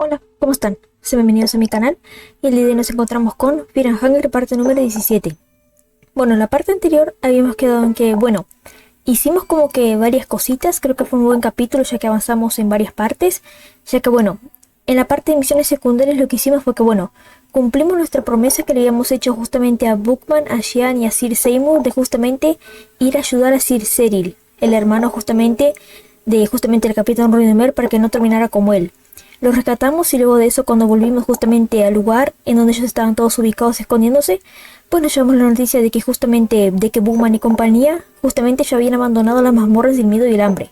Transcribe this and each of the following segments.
Hola, ¿cómo están? Sean bienvenidos a mi canal y el día de hoy nos encontramos con Fear and Hunger parte número 17. Bueno, en la parte anterior habíamos quedado en que, bueno, hicimos como que varias cositas, creo que fue un buen capítulo ya que avanzamos en varias partes, ya que bueno, en la parte de misiones secundarias lo que hicimos fue que bueno, cumplimos nuestra promesa que le habíamos hecho justamente a Bookman, a Jean y a Sir Seymour de justamente ir a ayudar a Sir Cyril, el hermano justamente el Capitán Rodimer para que no terminara como él. Los rescatamos y luego de eso cuando volvimos justamente al lugar en donde ellos estaban todos ubicados escondiéndose, pues nos llevamos la noticia de que justamente de que Bookman y compañía justamente ya habían abandonado las mazmorras del miedo y el hambre.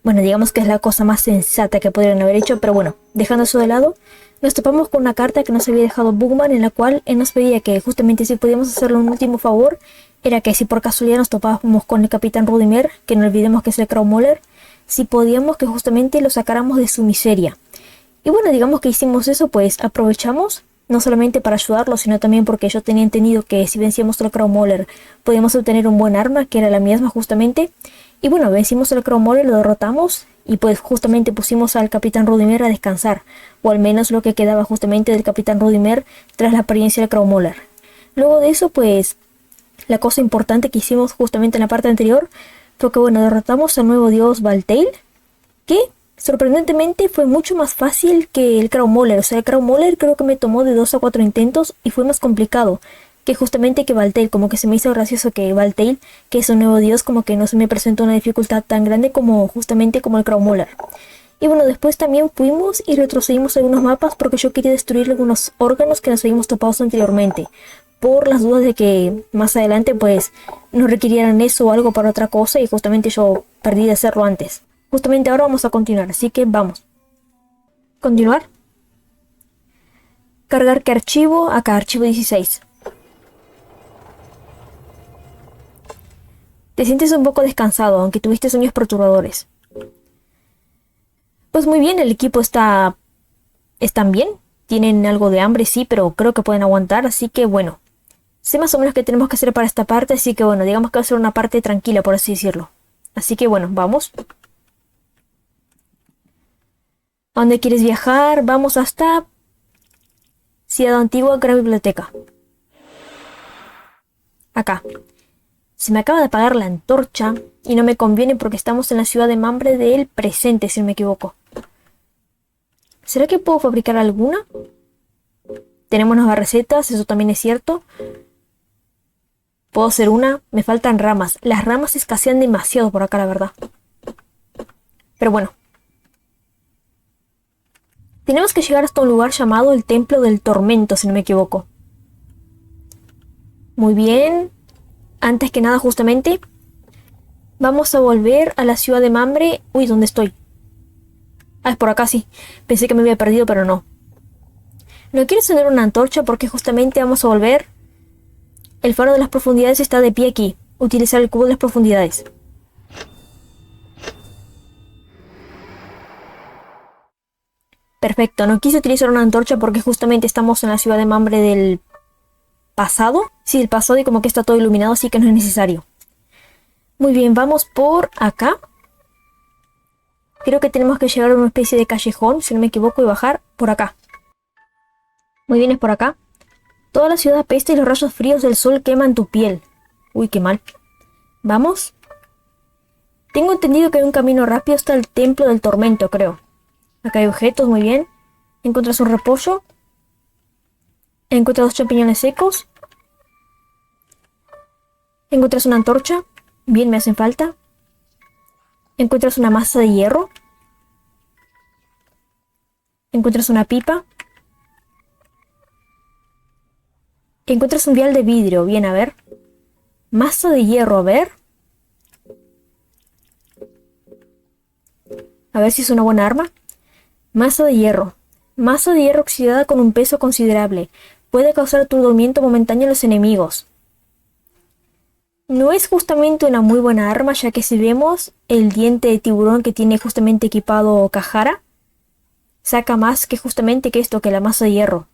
Bueno, digamos que es la cosa más sensata que podrían haber hecho, pero bueno, dejando eso de lado, nos topamos con una carta que nos había dejado Bookman en la cual él nos pedía que justamente si podíamos hacerle un último favor, era que si por casualidad nos topábamos con el Capitán Rodimer, que no olvidemos que es el Crowmoller, si podíamos que justamente lo sacáramos de su miseria. Y bueno, digamos que hicimos eso, pues aprovechamos, no solamente para ayudarlo, sino también porque yo tenía entendido que si vencíamos al Crowmoller podíamos obtener un buen arma, que era la misma justamente. Y bueno, vencimos al Crowmoller, lo derrotamos y pues justamente pusimos al Capitán Rodimer a descansar, o al menos lo que quedaba justamente del Capitán Rodimer tras la apariencia del Crowmoller. Luego de eso, pues la cosa importante que hicimos justamente en la parte anterior fue que bueno, derrotamos al nuevo dios Valtail, que sorprendentemente fue mucho más fácil que el Crowmoller. O sea, el Crowmoller creo que me tomó de 2 a 4 intentos y fue más complicado que justamente que Valtail. Como que se me hizo gracioso que Valtail, que es un nuevo dios, como que no se me presentó una dificultad tan grande como justamente como el Crowmoller. Y bueno, después también fuimos y retrocedimos algunos mapas porque yo quería destruir algunos órganos que nos habíamos topado anteriormente, por las dudas de que más adelante pues nos requirieran eso o algo para otra cosa, y justamente yo perdí de hacerlo antes. Justamente ahora vamos a continuar, así que vamos. Continuar. Cargar que archivo, acá archivo 16. Te sientes un poco descansado, aunque tuviste sueños perturbadores. Pues muy bien, el equipo están bien. Tienen algo de hambre, sí, pero creo que pueden aguantar, así que bueno. Sé más o menos qué tenemos que hacer para esta parte, así que bueno, digamos que va a ser una parte tranquila, por así decirlo. Así que bueno, vamos. ¿A dónde quieres viajar? Vamos hasta Ciudad Antigua, Gran Biblioteca. Acá. Se me acaba de apagar la antorcha y no me conviene porque estamos en la ciudad de Mambre del presente, si no me equivoco. ¿Será que puedo fabricar alguna? Tenemos nuevas recetas, eso también es cierto. Puedo hacer una, me faltan ramas. Las ramas escasean demasiado por acá, la verdad. Pero bueno. Tenemos que llegar hasta un lugar llamado el Templo del Tormento, si no me equivoco. Muy bien. Antes que nada, justamente, vamos a volver a la ciudad de Mambre. Uy, ¿dónde estoy? Ah, es por acá, sí. Pensé que me había perdido, pero no. No quiero encender una antorcha porque justamente vamos a volver. El faro de las profundidades está de pie aquí. Utilizar el cubo de las profundidades. Perfecto, no quise utilizar una antorcha porque justamente estamos en la ciudad de Mambre del pasado. Sí, del pasado, y como que está todo iluminado, así que no es necesario. Muy bien, vamos por acá. Creo que tenemos que llegar a una especie de callejón, si no me equivoco, y bajar por acá. Muy bien, es por acá. Toda la ciudad apesta y los rayos fríos del sol queman tu piel. Uy, qué mal. ¿Vamos? Tengo entendido que hay un camino rápido hasta el Templo del Tormento, creo. Acá hay objetos, muy bien. Encuentras un repollo. Encuentras 2 champiñones secos. Encuentras una antorcha. Bien, me hacen falta. Encuentras una masa de hierro. Encuentras una pipa. Encuentras un vial de vidrio. Bien, a ver. Masa de hierro, a ver. A ver si es una buena arma. Masa de hierro. Masa de hierro oxidada con un peso considerable. Puede causar aturdimiento momentáneo a los enemigos. No es justamente una muy buena arma, ya que si vemos el diente de tiburón que tiene justamente equipado Cajara, saca más que justamente que esto, que la masa de hierro.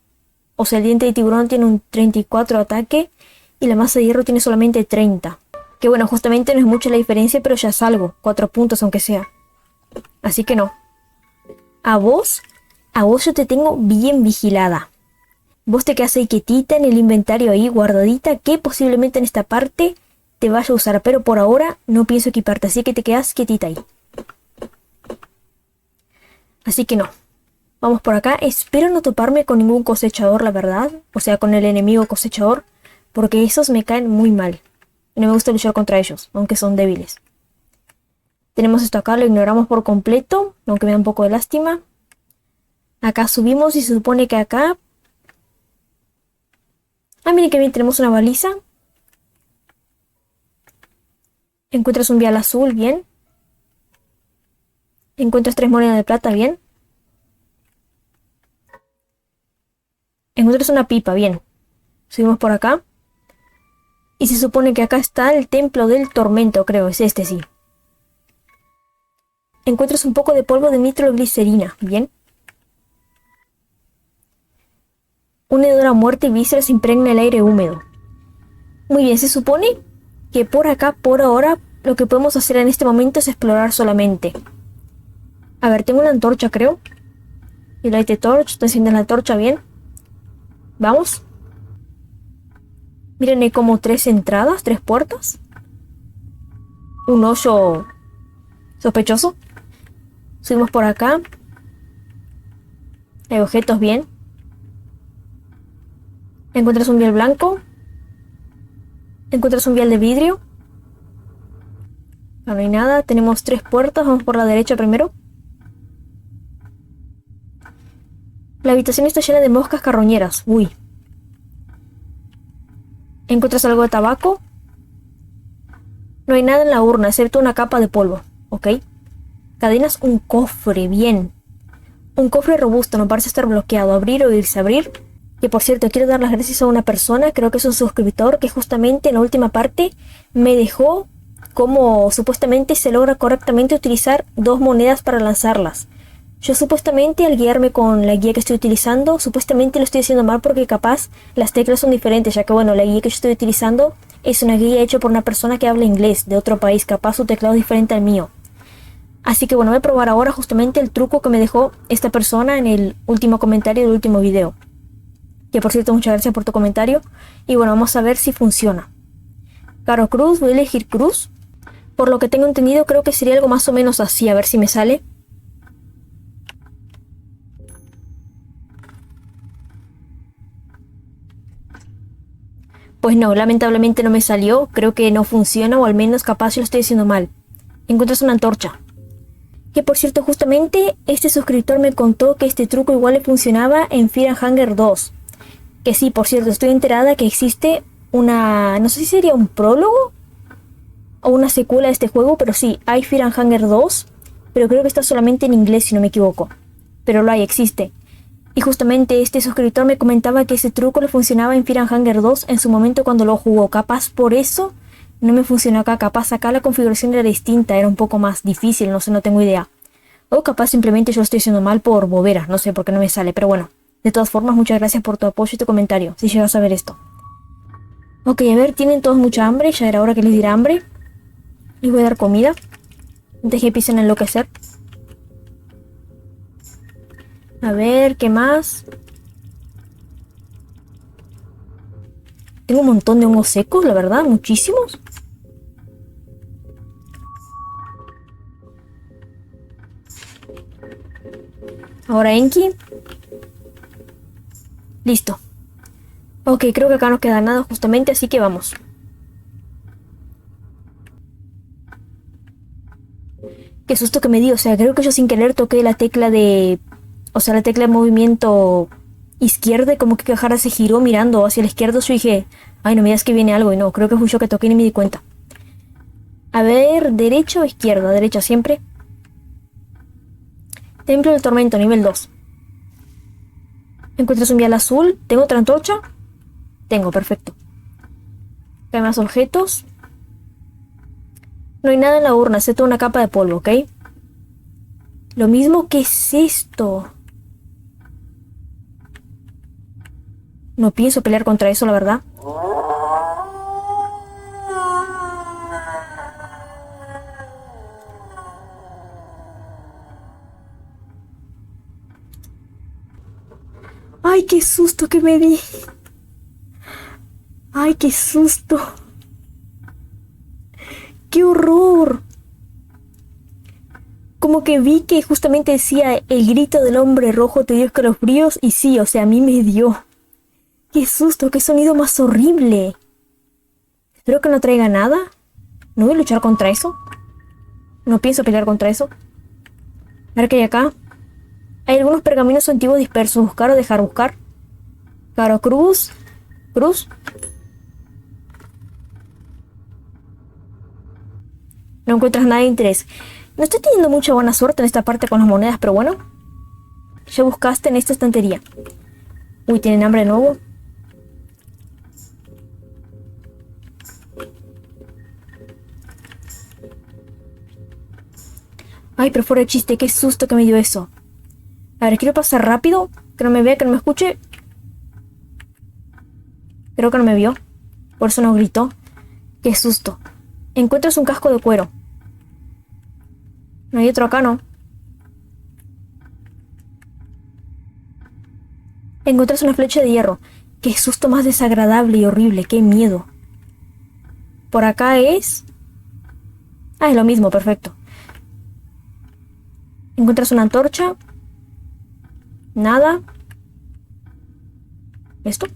O sea, el diente de tiburón tiene un 34 ataque y la masa de hierro tiene solamente 30. Que bueno, justamente no es mucha la diferencia, pero ya es algo. 4 puntos aunque sea. Así que no. A vos A vos yo te tengo bien vigilada. Vos te quedás ahí quietita en el inventario ahí guardadita, que posiblemente en esta parte te vaya a usar, pero por ahora no pienso equiparte, así que te quedás quietita ahí. Así que no. Vamos por acá. Espero no toparme con ningún cosechador, la verdad. O sea, con el enemigo cosechador, porque esos me caen muy mal. Y no me gusta luchar contra ellos, aunque son débiles. Tenemos esto acá, lo ignoramos por completo, aunque me da un poco de lástima. Acá subimos y se supone que acá... Ah, miren que bien, tenemos una baliza. Encuentras un vial azul, bien. Encuentras 3 monedas de plata, bien. Encuentras una pipa, bien. Subimos por acá. Y se supone que acá está el templo del tormento, creo, es este, sí. Encuentras un poco de polvo de nitroglicerina, bien. Un hedor a muerte y vísceras impregna el aire húmedo. Muy bien, se supone que por acá, por ahora, lo que podemos hacer en este momento es explorar solamente. A ver, tengo una antorcha, creo. Y light the torch, estoy haciendo la antorcha, bien. Vamos. Miren, hay como 3 entradas, 3 puertas. Un hoyo sospechoso. Subimos por acá. Hay objetos, bien. Encuentras un vial blanco. Encuentras un vial de vidrio. No hay nada. Tenemos 3 puertas. Vamos por la derecha primero. La habitación está llena de moscas carroñeras. Uy. Encuentras algo de tabaco. No hay nada en la urna, excepto una capa de polvo. Ok. Cadenas, un cofre. Bien. Un cofre robusto. No parece estar bloqueado. Abrir o irse a abrir. Que por cierto, quiero dar las gracias a una persona, creo que es un suscriptor, que justamente en la última parte me dejó cómo supuestamente se logra correctamente utilizar 2 monedas para lanzarlas. Yo supuestamente, al guiarme con la guía que estoy utilizando, supuestamente lo estoy haciendo mal porque capaz las teclas son diferentes, ya que bueno, la guía que yo estoy utilizando es una guía hecha por una persona que habla inglés de otro país, capaz su teclado es diferente al mío. Así que bueno, voy a probar ahora justamente el truco que me dejó esta persona en el último comentario del último video. Que por cierto, muchas gracias por tu comentario. Y bueno, vamos a ver si funciona. Caro Cruz, voy a elegir Cruz. Por lo que tengo entendido, creo que sería algo más o menos así. A ver si me sale. Pues no, lamentablemente no me salió. Creo que no funciona, o al menos capaz yo lo estoy haciendo mal. Encuentras una antorcha. Que por cierto, justamente este suscriptor me contó que este truco igual le funcionaba en Fear and Hunger 2. Que sí, por cierto, estoy enterada que existe una... no sé si sería un prólogo o una secuela de este juego, pero sí, hay Fear and Hunger 2, pero creo que está solamente en inglés si no me equivoco. Pero lo hay, existe. Y justamente este suscriptor me comentaba que ese truco le funcionaba en Fear and Hunger 2 en su momento cuando lo jugó. Capaz por eso no me funcionó acá, capaz acá la configuración era distinta, era un poco más difícil, no sé, no tengo idea. O capaz simplemente yo lo estoy haciendo mal por bobera, no sé por qué no me sale, pero bueno. De todas formas, muchas gracias por tu apoyo y tu comentario, si llegas a ver esto. Ok, a ver, tienen todos mucha hambre, ya era hora que les diera hambre. Les voy a dar comida, antes que empiecen a enloquecer. A ver, ¿qué más? Tengo un montón de hongos secos, la verdad, muchísimos. Ahora Enki. Listo. Ok, creo que acá no queda nada justamente, así que vamos. Qué susto que me dio, o sea, creo que yo sin querer toqué la tecla de... O sea, la tecla de movimiento izquierda y como que Cajara se giró mirando hacia la izquierda. Yo dije, ay, no me digas que viene algo, y no, creo que fui yo que toqué y ni me di cuenta. A ver, derecha o izquierda, derecha siempre. Templo del Tormento, nivel 2. ¿Encuentras un vial azul? ¿Tengo otra antorcha? Tengo, perfecto. Hay más objetos. No hay nada en la urna, excepto una capa de polvo, ¿ok? Lo mismo, ¿qué es esto? No pienso pelear contra eso, la verdad. ¡Ay, qué susto que me di! ¡Ay, qué susto! ¡Qué horror! Como que vi que justamente decía el grito del hombre rojo te dio escalofríos y sí, o sea, a mí me dio. ¡Qué susto! ¡Qué sonido más horrible! Espero que no traiga nada. No voy a luchar contra eso. No pienso pelear contra eso. A ver qué hay acá. Hay algunos pergaminos antiguos dispersos. Buscar o dejar buscar. Claro, cruz. Cruz. No encuentras nada de interés. No estoy teniendo mucha buena suerte en esta parte con las monedas, pero bueno. Ya buscaste en esta estantería. Uy, ¿tienen hambre de nuevo? Ay, pero fuera de chiste, qué susto que me dio eso. A ver, quiero pasar rápido. Que no me vea, que no me escuche. Creo que no me vio. Por eso no gritó. Qué susto. Encuentras un casco de cuero. No hay otro acá, ¿no? Encuentras una flecha de hierro. Qué susto más desagradable y horrible. Qué miedo. Por acá es... Ah, es lo mismo, perfecto. Encuentras una antorcha. Nada. ¿Esto?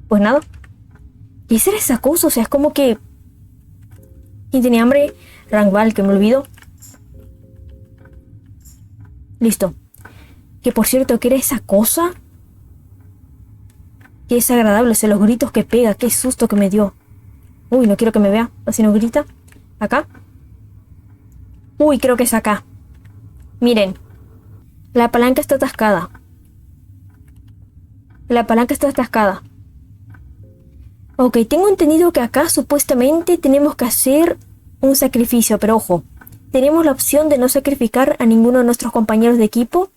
Pues nada. ¿Qué será esa cosa? O sea, es como que... ¿Quién tenía hambre? Rangval, que me olvido. Listo. Que por cierto, ¿qué era esa cosa? Qué desagradable, o sea, los gritos que pega. Qué susto que me dio. Uy, no quiero que me vea. Así no grita. ¿Acá? Uy, creo que es acá. Miren. La palanca está atascada. La palanca está atascada. Ok, tengo entendido que acá supuestamente tenemos que hacer un sacrificio, pero ojo. Tenemos la opción de no sacrificar a ninguno de nuestros compañeros de equipo,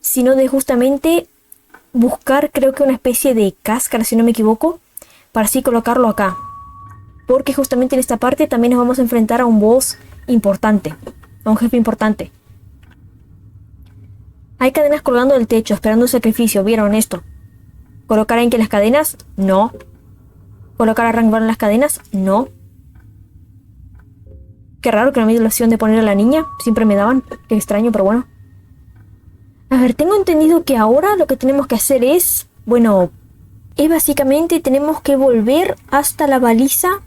sino de justamente buscar, creo que una especie de cáscara, si no me equivoco, para así colocarlo acá. Porque justamente en esta parte también nos vamos a enfrentar a un boss importante, a un jefe importante. Hay cadenas colgando del techo, esperando un sacrificio, ¿vieron esto? ¿Colocar en que las cadenas? No. ¿Colocar a Rangval en las cadenas? No. Qué raro que no me dio la opción de poner a la niña, siempre me daban, qué extraño, pero bueno. A ver, tengo entendido que ahora lo que tenemos que hacer es, bueno, es básicamente tenemos que volver hasta la baliza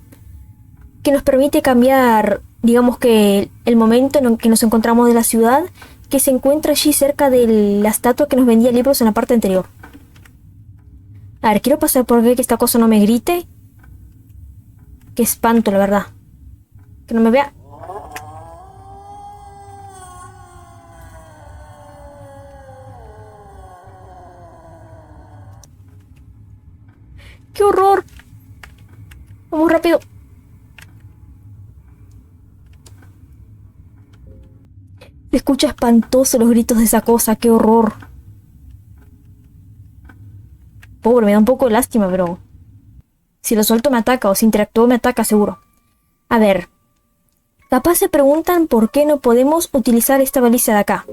que nos permite cambiar, digamos que el momento en que nos encontramos de la ciudad, que se encuentra allí cerca de la estatua que nos vendía libros en la parte anterior. A ver, quiero pasar por aquí que esta cosa no me grite. Qué espanto, la verdad. Que no me vea. ¡Qué horror! Vamos rápido. Se escucha espantoso los gritos de esa cosa. ¡Qué horror! Pobre, me da un poco de lástima, pero... Si lo suelto me ataca, o si interactúo me ataca seguro. A ver. Capaz se preguntan por qué no podemos utilizar esta baliza de acá.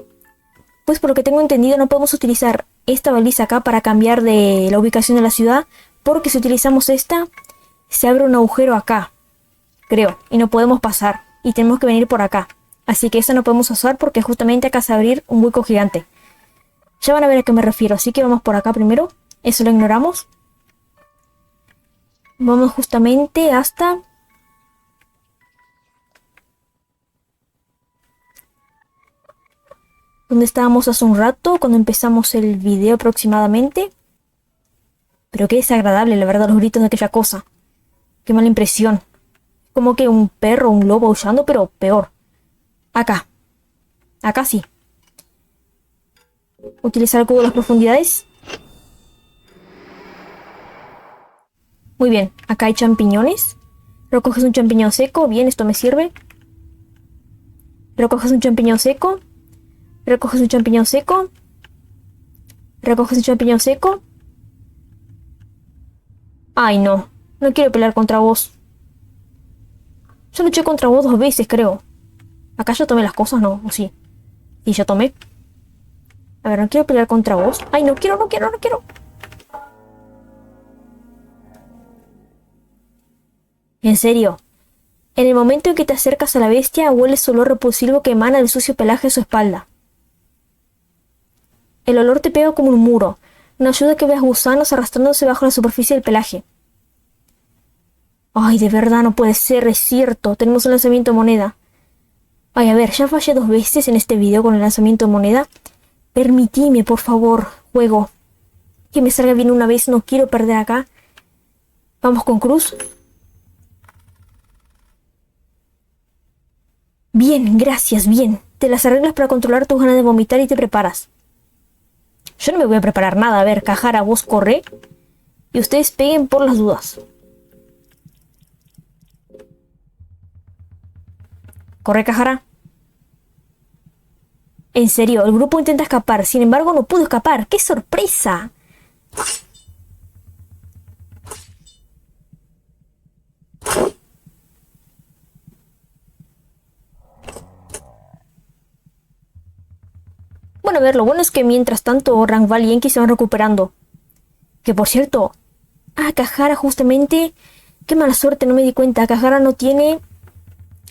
Pues por lo que tengo entendido no podemos utilizar esta baliza acá para cambiar de la ubicación de la ciudad. Porque si utilizamos esta, se abre un agujero acá. Creo, y no podemos pasar. Y tenemos que venir por acá. Así que esta no podemos usar porque justamente acá se va a abrir un hueco gigante. Ya van a ver a qué me refiero, así que vamos por acá primero. Eso lo ignoramos. Vamos justamente hasta... donde estábamos hace un rato, cuando empezamos el video aproximadamente. Pero qué desagradable, la verdad, los gritos de aquella cosa. Qué mala impresión. Como que un perro o un lobo aullando, pero peor. Acá. Acá sí. Utilizar el cubo de las profundidades. Muy bien, acá hay champiñones. Recoges un champiñón seco. Bien, esto me sirve. Recoges un champiñón seco. Recoges un champiñón seco. Recoges un champiñón seco. Ay, no. No quiero pelear contra vos. Yo luché contra vos 2 veces, creo. Acá ya tomé las cosas, ¿no? ¿O sí? Sí, ya tomé. A ver, no quiero pelear contra vos. Ay, no quiero, no quiero, no quiero. En serio. En el momento en que te acercas a la bestia, hueles su olor repulsivo que emana del sucio pelaje de su espalda. El olor te pega como un muro. No ayuda a que veas gusanos arrastrándose bajo la superficie del pelaje. Ay, de verdad no puede ser, es cierto. Tenemos un lanzamiento de moneda. Ay, a ver, ya fallé 2 veces en este video con el lanzamiento de moneda. Permitime, por favor, juego. Que me salga bien una vez, no quiero perder acá. Vamos con Cruz. Bien, gracias, bien. Te las arreglas para controlar tus ganas de vomitar y te preparas. Yo no me voy a preparar nada. A ver, Cajara, vos corre. Y ustedes peguen por las dudas. Corre, Cajara. En serio, el grupo intenta escapar. Sin embargo, no pudo escapar. ¡Qué sorpresa! Bueno, a ver, lo bueno es que mientras tanto Rangval y Enki se van recuperando. Que por cierto... Ah, Cajara justamente... Qué mala suerte, no me di cuenta. Cajara no tiene...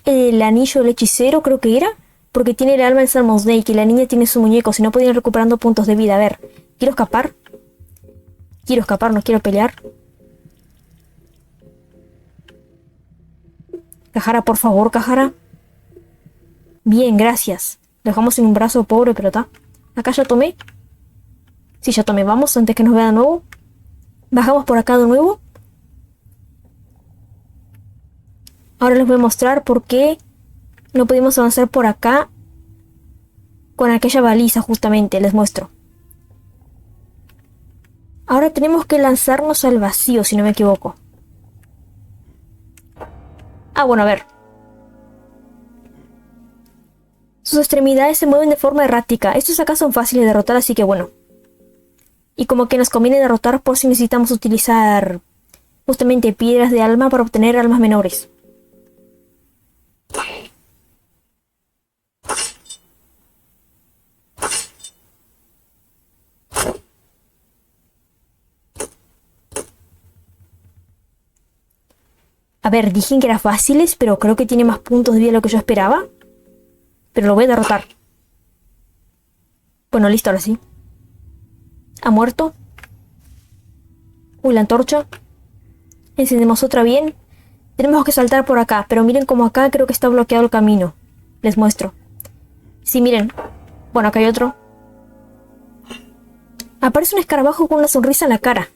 el anillo del hechicero, creo que era. Porque tiene el alma del Salmon Snake y la niña tiene su muñeco. Si no pueden ir recuperando puntos de vida. A ver, ¿quiero escapar? Quiero escapar, no quiero pelear. Cajara, por favor, Cajara. Bien, gracias. Lo dejamos en un brazo, pobre, pero está. Acá ya tomé. Sí, ya tomé. Vamos, antes que nos vea de nuevo. Bajamos por acá de nuevo. Ahora les voy a mostrar por qué no pudimos avanzar por acá con aquella baliza, justamente. Les muestro. Ahora tenemos que lanzarnos al vacío, si no me equivoco. Ah, bueno, a ver. Sus extremidades se mueven de forma errática. Estos acá son fáciles de derrotar, así que bueno. Y como que nos conviene derrotar por si necesitamos utilizar justamente piedras de alma para obtener almas menores. A ver, dije que eran fáciles, pero creo que tiene más puntos de vida de lo que yo esperaba. Pero lo voy a derrotar. Bueno, listo, ahora sí. Ha muerto. Uy, la antorcha. Encendemos otra bien. Tenemos que saltar por acá, pero miren como acá creo que está bloqueado el camino. Les muestro. Sí, miren. Bueno, acá hay otro. Aparece un escarabajo con una sonrisa en la cara.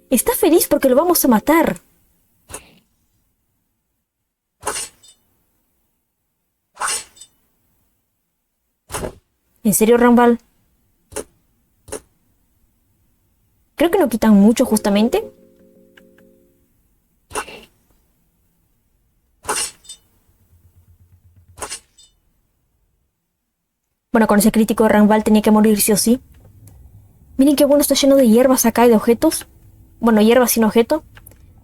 Está feliz porque lo vamos a matar. ¿En serio, Rangval? Creo que no quitan mucho, justamente. Bueno, con ese crítico de Rangval tenía que morir sí o sí. Miren qué bueno, está lleno de hierbas acá y de objetos. Bueno, hierbas sin objeto.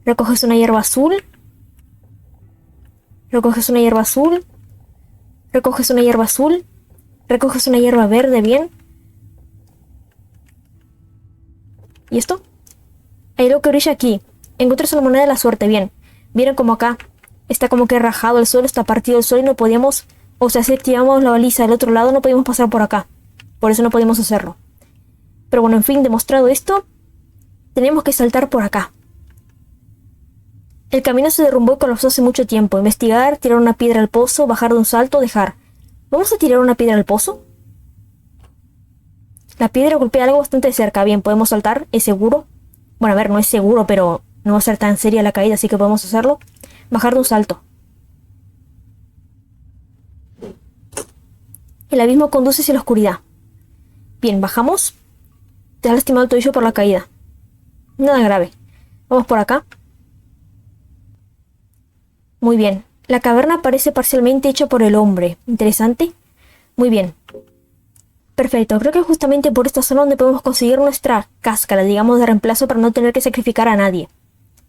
Recoges una hierba azul. Recoges una hierba azul. Recoges una hierba azul. Recoges una hierba verde, bien. ¿Y esto? Hay algo que brilla aquí. Encuentras una moneda de la suerte, bien. Miren como acá está como que rajado el suelo, está partido el suelo y no podíamos... O sea, si activamos la baliza del otro lado no podíamos pasar por acá. Por eso no podíamos hacerlo. Pero bueno, en fin, demostrado esto, tenemos que saltar por acá. El camino se derrumbó y colapsó hace mucho tiempo. Investigar, tirar una piedra al pozo, bajar de un salto, dejar. ¿Vamos a tirar una piedra al pozo? La piedra golpea algo bastante cerca. Bien, podemos saltar, es seguro. Bueno, a ver, no es seguro, pero no va a ser tan seria la caída, así que podemos hacerlo. Bajar de un salto. El abismo conduce hacia la oscuridad. Bien, bajamos. Te has lastimado el tobillo por la caída. Nada grave. Vamos por acá. Muy bien. La caverna parece parcialmente hecha por el hombre. Interesante. Muy bien. Perfecto. Creo que es justamente por esta zona donde podemos conseguir nuestra cáscara, digamos, de reemplazo para no tener que sacrificar a nadie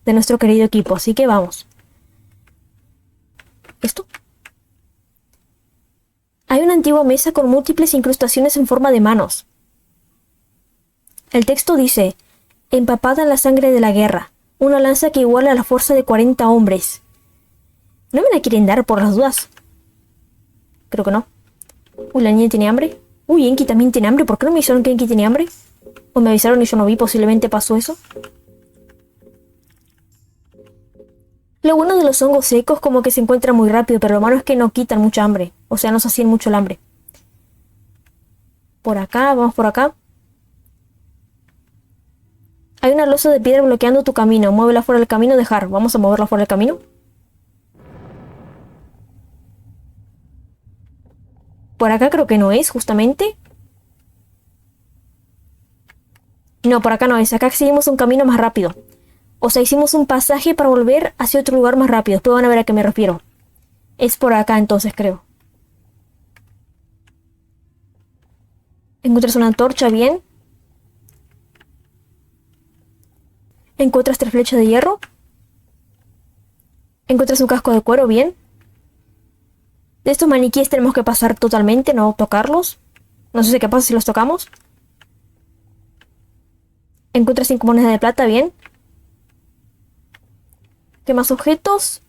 de nuestro querido equipo. Así que vamos. ¿Esto? Hay una antigua mesa con múltiples incrustaciones en forma de manos. El texto dice, empapada en la sangre de la guerra, una lanza que iguala a la fuerza de 40 hombres. ¿No me la quieren dar por las dudas? Creo que no. Uy, la niña tiene hambre. Uy, Enki también tiene hambre. ¿Por qué no me dijeron que Enki tiene hambre? O me avisaron y yo no vi, posiblemente pasó eso. Lo bueno de los hongos secos como que se encuentran muy rápido, pero lo malo es que no quitan mucha hambre. O sea, no sacian mucho el hambre. Por acá, vamos por acá. Hay una losa de piedra bloqueando tu camino. Muévela fuera del camino, dejar. Vamos a moverla fuera del camino. Por acá creo que no es, justamente. No, por acá no es. Acá seguimos un camino más rápido. O sea, hicimos un pasaje para volver hacia otro lugar más rápido. Después van a ver a qué me refiero. Es por acá entonces, creo. Encuentras una antorcha, bien. Encuentras 3 flechas de hierro. Encuentras un casco de cuero, bien. De estos maniquíes tenemos que pasar totalmente, no tocarlos. No sé qué pasa si los tocamos. Encuentras 5 monedas de plata, bien. ¿Qué más objetos?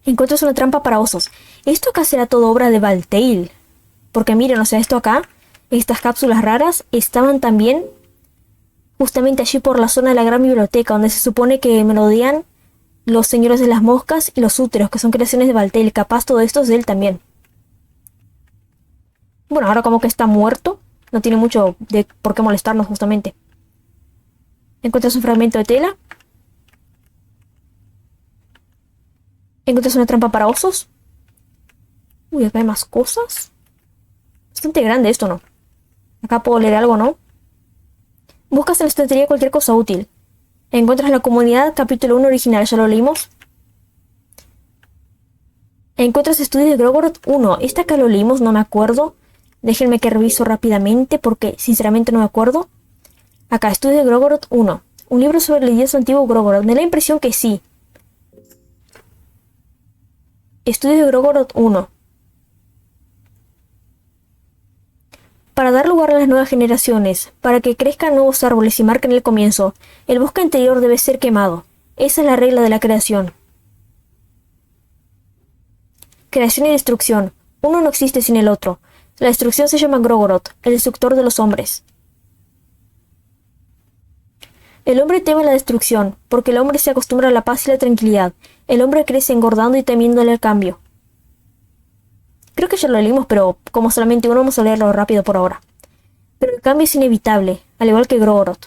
Encuentras una trampa para osos. Esto acá será todo obra de Valtail. Porque miren, o sea, esto acá, estas cápsulas raras, estaban también justamente allí por la zona de la gran biblioteca, donde se supone que merodean los señores de las moscas y los úteros, que son creaciones de Valtail. Capaz todo esto es de él también. Bueno, ahora como que está muerto, no tiene mucho de por qué molestarnos justamente. Encuentras un fragmento de tela. Encuentras una trampa para osos. Uy, acá hay más cosas. Bastante grande esto, ¿no? Acá puedo leer algo, ¿no? Buscas en la estantería cualquier cosa útil. Encuentras la comunidad, capítulo 1 original, ¿ya lo leímos? Encuentras estudios de Grogoroth 1. Esta acá lo leímos, no me acuerdo. Déjenme que reviso rápidamente porque sinceramente no me acuerdo. Acá, estudios de Grogoroth 1. Un libro sobre el dios antiguo Grogoroth. Me da la impresión que sí. Estudios de Grogoroth 1. Para dar lugar a las nuevas generaciones, para que crezcan nuevos árboles y marquen el comienzo, el bosque anterior debe ser quemado. Esa es la regla de la creación. Creación y destrucción. Uno no existe sin el otro. La destrucción se llama Grogoroth, el destructor de los hombres. El hombre teme la destrucción, porque el hombre se acostumbra a la paz y la tranquilidad. El hombre crece engordando y temiéndole el cambio. Creo que ya lo leímos, pero como solamente uno, vamos a leerlo rápido por ahora. Pero el cambio es inevitable, al igual que Grogoroth.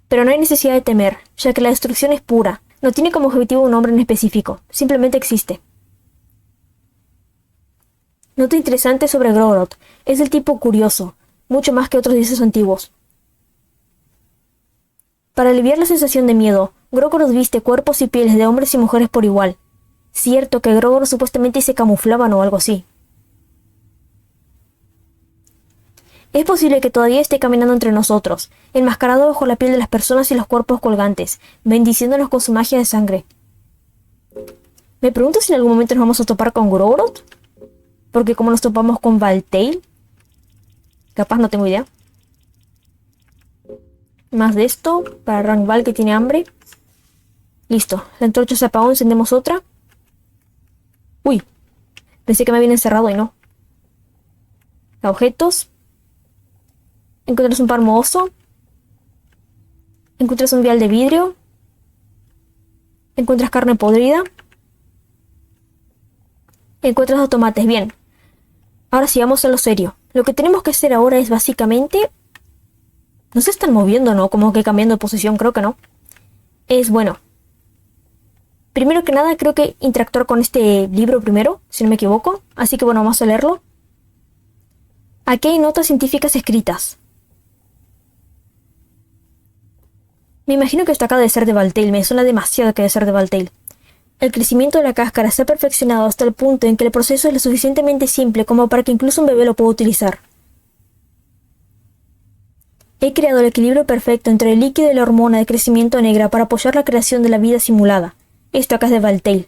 Pero no hay necesidad de temer, ya que la destrucción es pura. No tiene como objetivo un hombre en específico, simplemente existe. Nota interesante sobre Grogoroth. Es del tipo curioso, mucho más que otros dioses antiguos. Para aliviar la sensación de miedo, Grogoroth viste cuerpos y pieles de hombres y mujeres por igual. Cierto que Grogoroth supuestamente se camuflaban o algo así. Es posible que todavía esté caminando entre nosotros, enmascarado bajo la piel de las personas y los cuerpos colgantes, bendiciéndonos con su magia de sangre. Me pregunto si en algún momento nos vamos a topar con Grogoroth, porque como nos topamos con Valtail, capaz no tengo idea. Más de esto, para Rangval que tiene hambre. Listo, la antorcha se apagó, encendemos otra. Uy, pensé que me habían encerrado y no. Objetos. Encuentras un palmo oso. Encuentras un vial de vidrio. Encuentras carne podrida. Encuentras 2 tomates, bien. Ahora sí, vamos a lo serio. Lo que tenemos que hacer ahora es básicamente... No se están moviendo, ¿no? Como que cambiando de posición, creo que no. Es bueno. Primero que nada, creo que interactuar con este libro primero, si no me equivoco. Así que bueno, vamos a leerlo. Aquí hay notas científicas escritas. Me imagino que esto acaba de ser de Valtail, me suena demasiado que debe ser de Valtail. El crecimiento de la cáscara se ha perfeccionado hasta el punto en que el proceso es lo suficientemente simple como para que incluso un bebé lo pueda utilizar. He creado el equilibrio perfecto entre el líquido y la hormona de crecimiento negra para apoyar la creación de la vida simulada. Esto acá es de Valtail.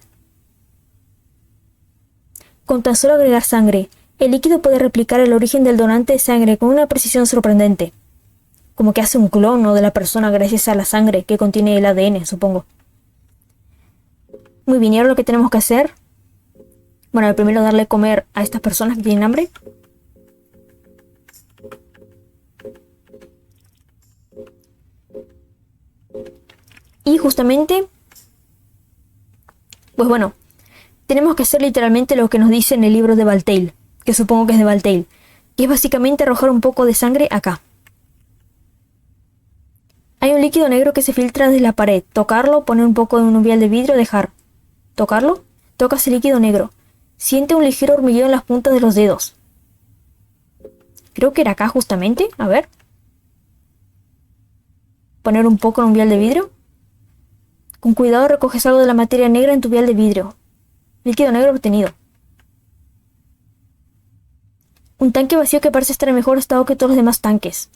Con tan solo agregar sangre, El líquido puede replicar el origen del donante de sangre con una precisión sorprendente. Como que hace un clon, ¿no?, de la persona gracias a la sangre que contiene el ADN, supongo. Muy bien, ¿y ahora lo que tenemos que hacer? Bueno, primero darle a comer a estas personas que tienen hambre. Y justamente, pues bueno, tenemos que hacer literalmente lo que nos dice en el libro de Valtale, que supongo que es de Valtale, que es básicamente arrojar un poco de sangre acá. Hay un líquido negro que se filtra desde la pared. Tocarlo, poner un poco en un vial de vidrio, dejar. Tocarlo, tocas el líquido negro. Siente un ligero hormigueo en las puntas de los dedos. Creo que era acá justamente, a ver. Poner un poco en un vial de vidrio. Con cuidado recoges algo de la materia negra en tu vial de vidrio. Líquido negro obtenido. Un tanque vacío que parece estar en mejor estado que todos los demás tanques.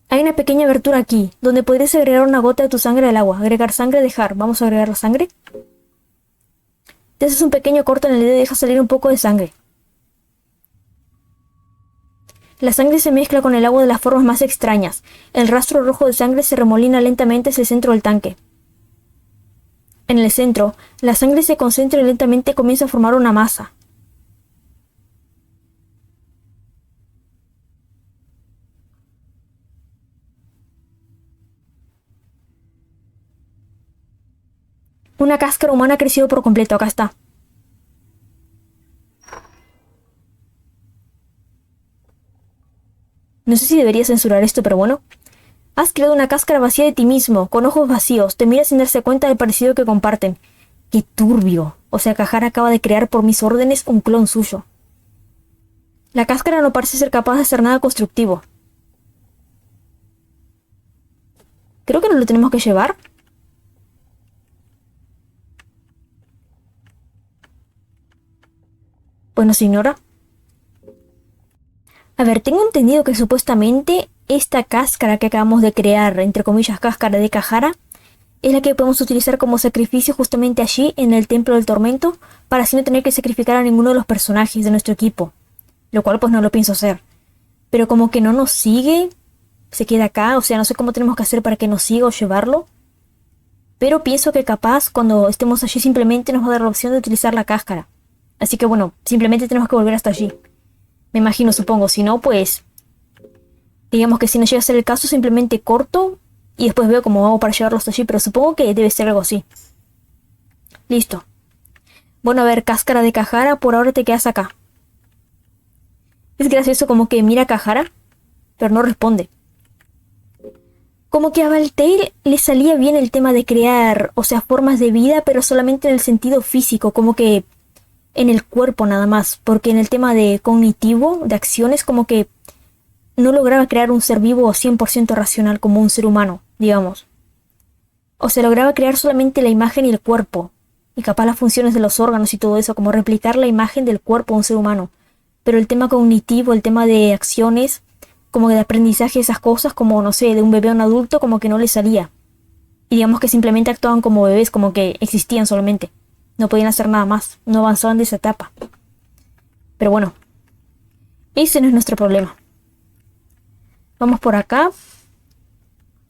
Hay una pequeña abertura aquí, donde podrías agregar una gota de tu sangre al agua. Agregar sangre, dejar. Vamos a agregar la sangre. Te haces un pequeño corte en el dedo y dejas salir un poco de sangre. La sangre se mezcla con el agua de las formas más extrañas. El rastro rojo de sangre se remolina lentamente hacia el centro del tanque. En el centro, la sangre se concentra y lentamente comienza a formar una masa. Una cáscara humana ha crecido por completo, acá está. No sé si debería censurar esto, pero bueno. Has creado una cáscara vacía de ti mismo, con ojos vacíos. Te miras sin darse cuenta del parecido que comparten. ¡Qué turbio! O sea, Cajara acaba de crear por mis órdenes un clon suyo. La cáscara no parece ser capaz de hacer nada constructivo. Creo que nos lo tenemos que llevar. Pues nos ignora. A ver, tengo entendido que supuestamente esta cáscara que acabamos de crear, entre comillas cáscara de Cajara, es la que podemos utilizar como sacrificio justamente allí en el Templo del Tormento, para así no tener que sacrificar a ninguno de los personajes de nuestro equipo. Lo cual pues no lo pienso hacer. Pero como que no nos sigue, se queda acá, o sea, no sé cómo tenemos que hacer para que nos siga o llevarlo. Pero pienso que capaz cuando estemos allí simplemente nos va a dar la opción de utilizar la cáscara. Así que bueno, simplemente tenemos que volver hasta allí. Me imagino, supongo. Si no, pues... digamos que si no llega a ser el caso, simplemente corto y después veo cómo hago para llevarlo hasta allí. Pero supongo que debe ser algo así. Listo. Bueno, a ver, cáscara de Cajara, por ahora te quedas acá. Es gracioso como que mira a Cajara, pero no responde. Como que a Valtale le salía bien el tema de crear, o sea, formas de vida, pero solamente en el sentido físico, como que en el cuerpo nada más, porque en el tema de cognitivo, de acciones, como que no lograba crear un ser vivo 100% racional como un ser humano, digamos. O sea, lograba crear solamente la imagen y el cuerpo, y capaz las funciones de los órganos y todo eso, como replicar la imagen del cuerpo de un ser humano. Pero el tema cognitivo, el tema de acciones, como de aprendizaje, esas cosas, como, no sé, de un bebé a un adulto, como que no le salía. Y digamos que simplemente actuaban como bebés, como que existían solamente. No podían hacer nada más, no avanzaban de esa etapa. Pero bueno, ese no es nuestro problema. Vamos por acá.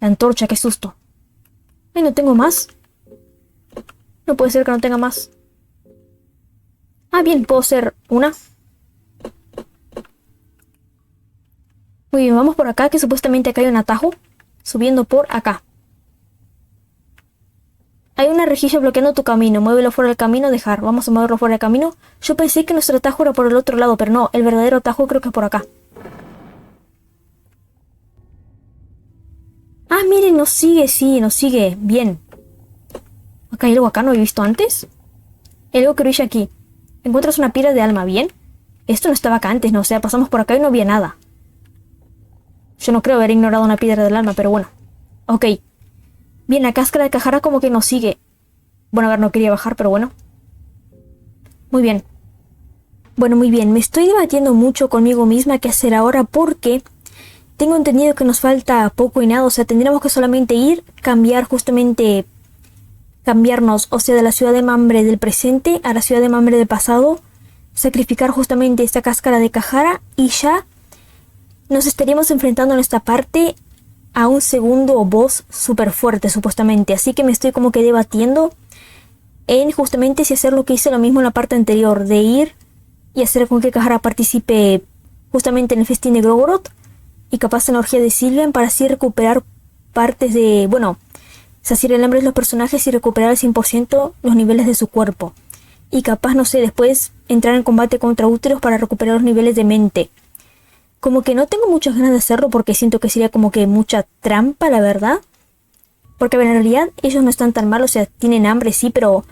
La antorcha, qué susto. Ay, no tengo más. No puede ser que no tenga más. Ah, bien, puedo hacer una. Muy bien, vamos por acá, que supuestamente acá hay un atajo. Subiendo por acá. Hay una rejilla bloqueando tu camino. Muévelo fuera del camino, dejar. Vamos a moverlo fuera del camino. Yo pensé que nuestro atajo era por el otro lado, pero no. El verdadero atajo creo que es por acá. Ah, miren, nos sigue, sí, nos sigue. Bien. Acá hay algo acá, ¿no había visto antes? Hay algo que brilla aquí. Encuentras una piedra de alma, ¿bien? Esto no estaba acá antes, ¿no? O sea, pasamos por acá y no había nada. Yo no creo haber ignorado una piedra del alma, pero bueno. Ok. Bien, la cáscara de Cajara como que nos sigue. Bueno, a ver, no quería bajar, pero bueno. Muy bien. Bueno, muy bien. Me estoy debatiendo mucho conmigo misma qué hacer ahora porque tengo entendido que nos falta poco y nada. O sea, tendríamos que solamente ir, cambiarnos, o sea, de la ciudad de Mambre del presente a la ciudad de Mambre del pasado. sacrificar justamente esta cáscara de Cajara y ya nos estaríamos enfrentando en esta parte a un segundo boss súper fuerte supuestamente. Así que me estoy como que debatiendo en justamente si hacer lo que hice lo mismo en la parte anterior, de ir y hacer con que Cajara participe justamente en el festín de Grogoroth y capaz en la orgía de Sylvian para así recuperar partes de, bueno, saciar el hambre de los personajes y recuperar al 100% los niveles de su cuerpo. Y capaz, no sé, después entrar en combate contra úteros para recuperar los niveles de mente. Como que no tengo muchas ganas de hacerlo porque siento que sería como que mucha trampa, la verdad. Porque en realidad ellos no están tan mal, o sea, tienen hambre sí, pero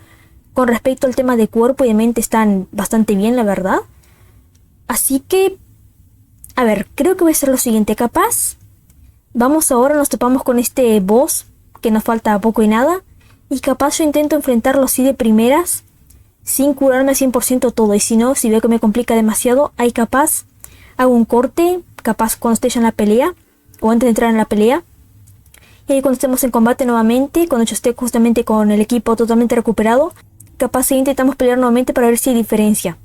con respecto al tema de cuerpo y de mente están bastante bien, la verdad. Así que, a ver, creo que voy a hacer lo siguiente. Capaz, vamos ahora, nos topamos con este boss, que nos falta poco y nada. Y capaz yo intento enfrentarlo así de primeras, sin curarme al 100% todo. Y si no, si veo que me complica demasiado, ahí capaz hago un corte, capaz cuando esté ya en la pelea, o antes de entrar en la pelea. Y ahí cuando estemos en combate nuevamente, cuando yo esté justamente con el equipo totalmente recuperado, capaz sí intentamos pelear nuevamente para ver si hay diferencia.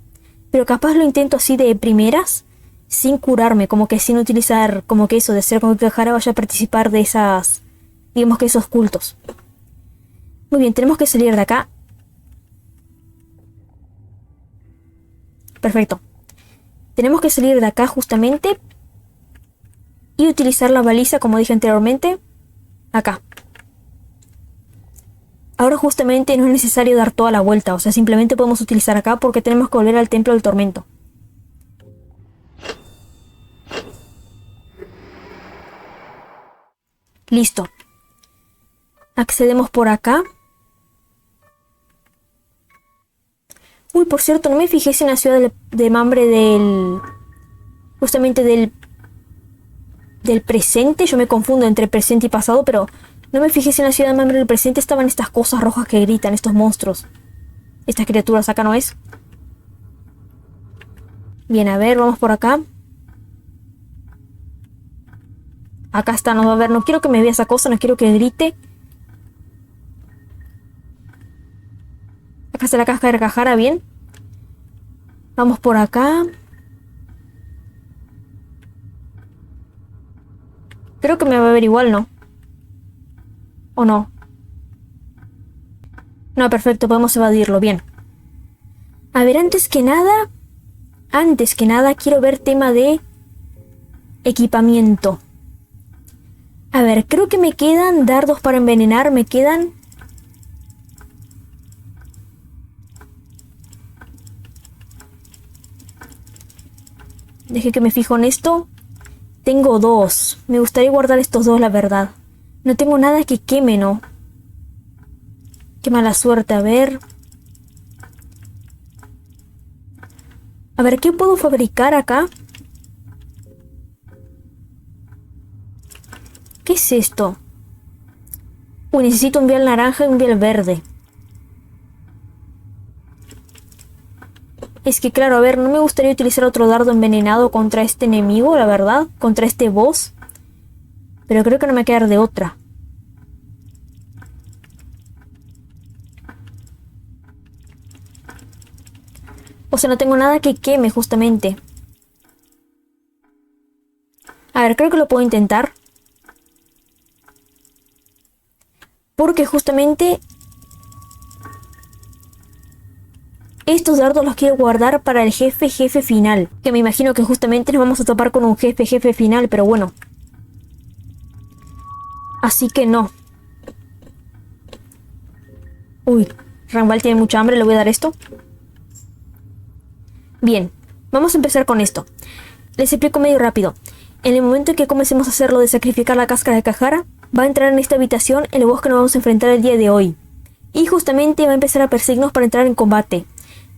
Pero capaz lo intento así de primeras, sin curarme, como que sin utilizar como que eso de ser como que Cajara vaya a participar de esas, digamos que esos cultos. Muy bien, tenemos que salir de acá. Perfecto. Tenemos que salir de acá justamente y utilizar la baliza, como dije anteriormente, acá. Ahora justamente no es necesario dar toda la vuelta, o sea, simplemente podemos utilizar acá porque tenemos que volver al Templo del Tormento. Listo. Accedemos por acá. Uy, por cierto, no me fijé si en la ciudad de Mambre justamente del presente. Yo me confundo entre presente y pasado, pero no me fijé si en la ciudad de Mambre del presente estaban estas cosas rojas que gritan, estos monstruos. Estas criaturas, acá no es. Bien, a ver, vamos por acá. Acá está, nos va a ver. No quiero que me vea esa cosa, no quiero que grite. Acá está la casca de Cajara, bien. Vamos por acá. Creo que me va a ver igual, ¿no? ¿O no? No, perfecto, podemos evadirlo, bien. A ver, antes que nada, quiero ver tema de equipamiento. A ver, creo que me quedan dardos para envenenar, me quedan... Deje que me fijo en esto. Tengo 2. Me gustaría guardar estos 2, la verdad. No tengo nada que queme, ¿no? Qué mala suerte, a ver. A ver, ¿qué puedo fabricar acá? ¿Qué es esto? Uy, necesito un vial naranja y un vial verde. Es que claro, a ver, no me gustaría utilizar otro dardo envenenado contra este enemigo, la verdad. Contra este boss. Pero creo que no me queda de otra. O sea, no tengo nada que queme justamente. A ver, creo que lo puedo intentar. Porque justamente estos dardos los quiero guardar para el jefe final. Que me imagino que justamente nos vamos a topar con un jefe final, pero bueno. Así que no. Uy, Rangval tiene mucha hambre, le voy a dar esto. Bien, vamos a empezar con esto. Les explico medio rápido. En el momento en que comencemos a hacerlo de sacrificar la cáscara de Cajara, va a entrar en esta habitación el boss que nos vamos a enfrentar el día de hoy. Y justamente va a empezar a perseguirnos para entrar en combate.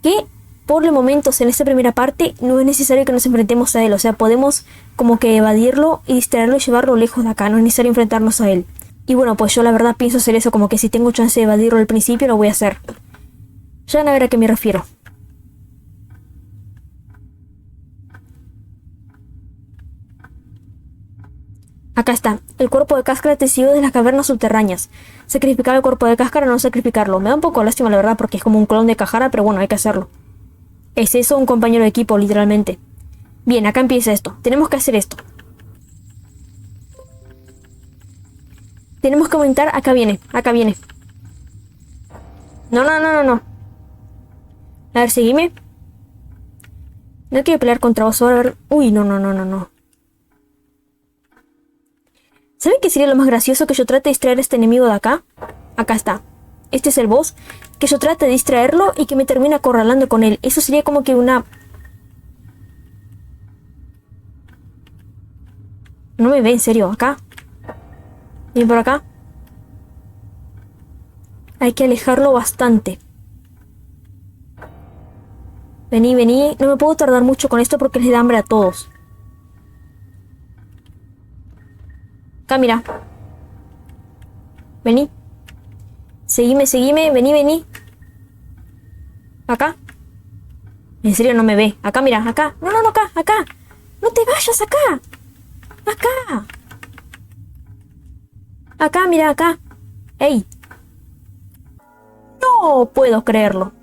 Que por el momento, en esta primera parte, no es necesario que nos enfrentemos a él. O sea, podemos como que evadirlo y distraerlo y llevarlo lejos de acá. No es necesario enfrentarnos a él. Y bueno, pues yo la verdad pienso hacer eso, como que si tengo chance de evadirlo al principio, lo voy a hacer. Ya van a ver a qué me refiero. Acá está, el cuerpo de Cáscara testigo de las cavernas subterráneas. Sacrificar el cuerpo de Cáscara o no sacrificarlo. Me da un poco lástima la verdad porque es como un clon de Cajara, pero bueno, hay que hacerlo. Es eso un compañero de equipo, literalmente. Bien, acá empieza esto. Tenemos que hacer esto. Tenemos que aumentar. Acá viene, acá viene. No, no, no, no, no. A ver, seguime. No quiero pelear contra vos ahora. A ver. Uy, no, no, no, no, no. ¿Saben qué sería lo más gracioso? Que yo trate de distraer a este enemigo de acá. Acá está. Este es el boss. Que yo trate de distraerlo y que me termine acorralando con él. Eso sería como que una... No me ve, en serio. Acá. Ven por acá. Hay que alejarlo bastante. Vení, vení. No me puedo tardar mucho con esto porque les da hambre a todos. Acá, mira. Vení. Seguime, seguime. Vení, vení. Acá. En serio no me ve. Acá, mira. Acá. No, no, no, acá. Acá. No te vayas acá. Acá. Acá, mira, acá. ¡Ey! No puedo creerlo.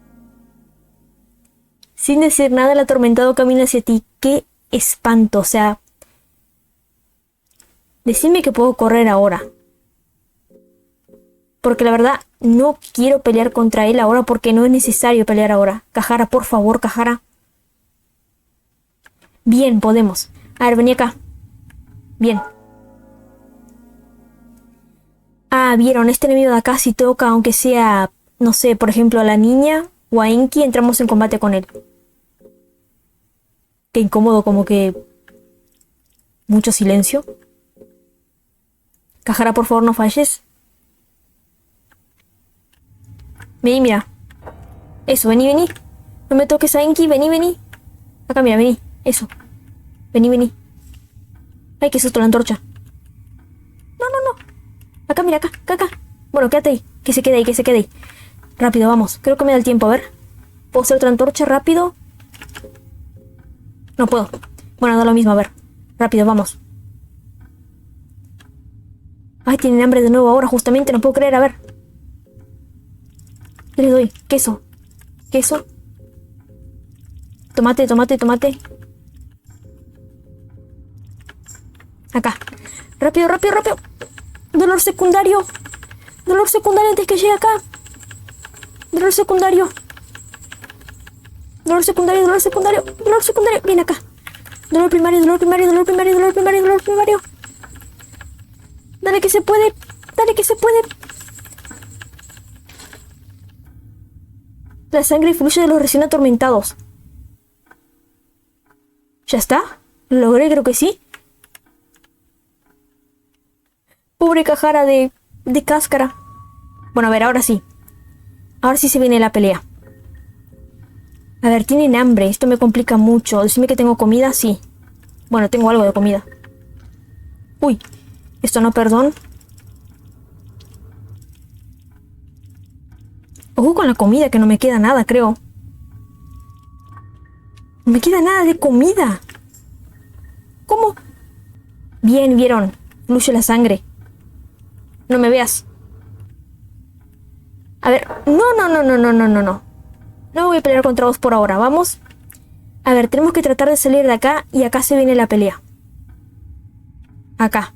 Sin decir nada, el atormentado camina hacia ti. ¡Qué espanto! O sea... Decime que puedo correr ahora. Porque la verdad, no quiero pelear contra él ahora porque no es necesario pelear ahora. Cajara, por favor, Cajara. Bien, podemos. A ver, vení acá. Bien. Ah, vieron, este enemigo de acá si toca, aunque sea, no sé, por ejemplo, a la niña o a Enki, entramos en combate con él. Qué incómodo, como que... Mucho silencio. Cajara, por favor, no falles. Vení, mira. Eso, vení, vení. No me toques a Enki, vení, vení. Acá, mira, vení. Eso. Vení, vení. Ay, qué susto la antorcha. No, no, no. Acá, mira, acá, acá, acá. Bueno, quédate ahí. Que se quede ahí, que se quede ahí. Rápido, vamos. Creo que me da el tiempo, a ver. ¿Puedo hacer otra antorcha rápido? No puedo. Bueno, da lo mismo, a ver. Rápido, vamos. Ay, tienen hambre de nuevo ahora, justamente. No puedo creer, a ver. ¿Qué les doy? Queso. Queso. Tomate, tomate, tomate. Acá. Rápido, rápido, rápido. Dolor secundario. Dolor secundario antes que llegue acá. Dolor secundario. Dolor secundario, dolor secundario. Dolor secundario. Ven acá. Dolor primario, dolor primario, dolor primario, dolor primario, dolor primario. Dale que se puede. Dale que se puede. La sangre fluye de los recién atormentados. ¿Ya está? ¿Lo logré? Creo que sí. Pobre Cajara de cáscara. Bueno, a ver, ahora sí. Ahora sí se viene la pelea. A ver, tienen hambre. Esto me complica mucho. Decime que tengo comida, sí. Bueno, tengo algo de comida. Uy, esto no, perdón. Ojo con la comida, que no me queda nada, creo. No me queda nada de comida. ¿Cómo? Bien, vieron. Fluye la sangre. No me veas. A ver. No, no, no, no, no, no, no, no. No voy a pelear contra vos por ahora. Vamos. A ver, tenemos que tratar de salir de acá. Y acá se viene la pelea. Acá.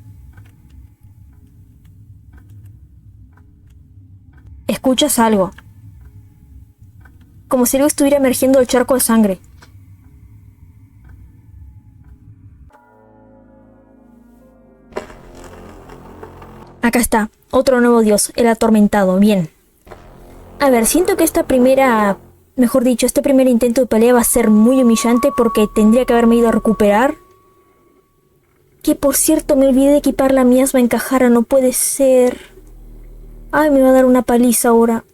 ¿Escuchas algo? Como si algo estuviera emergiendo del charco de sangre. Acá está, otro nuevo dios, el atormentado, bien. A ver, siento que esta primera, mejor dicho, este primer intento de pelea va a ser muy humillante porque tendría que haberme ido a recuperar. Que por cierto, me olvidé de equipar la miasma en Cajara, no puede ser. Ay, me va a dar una paliza ahora.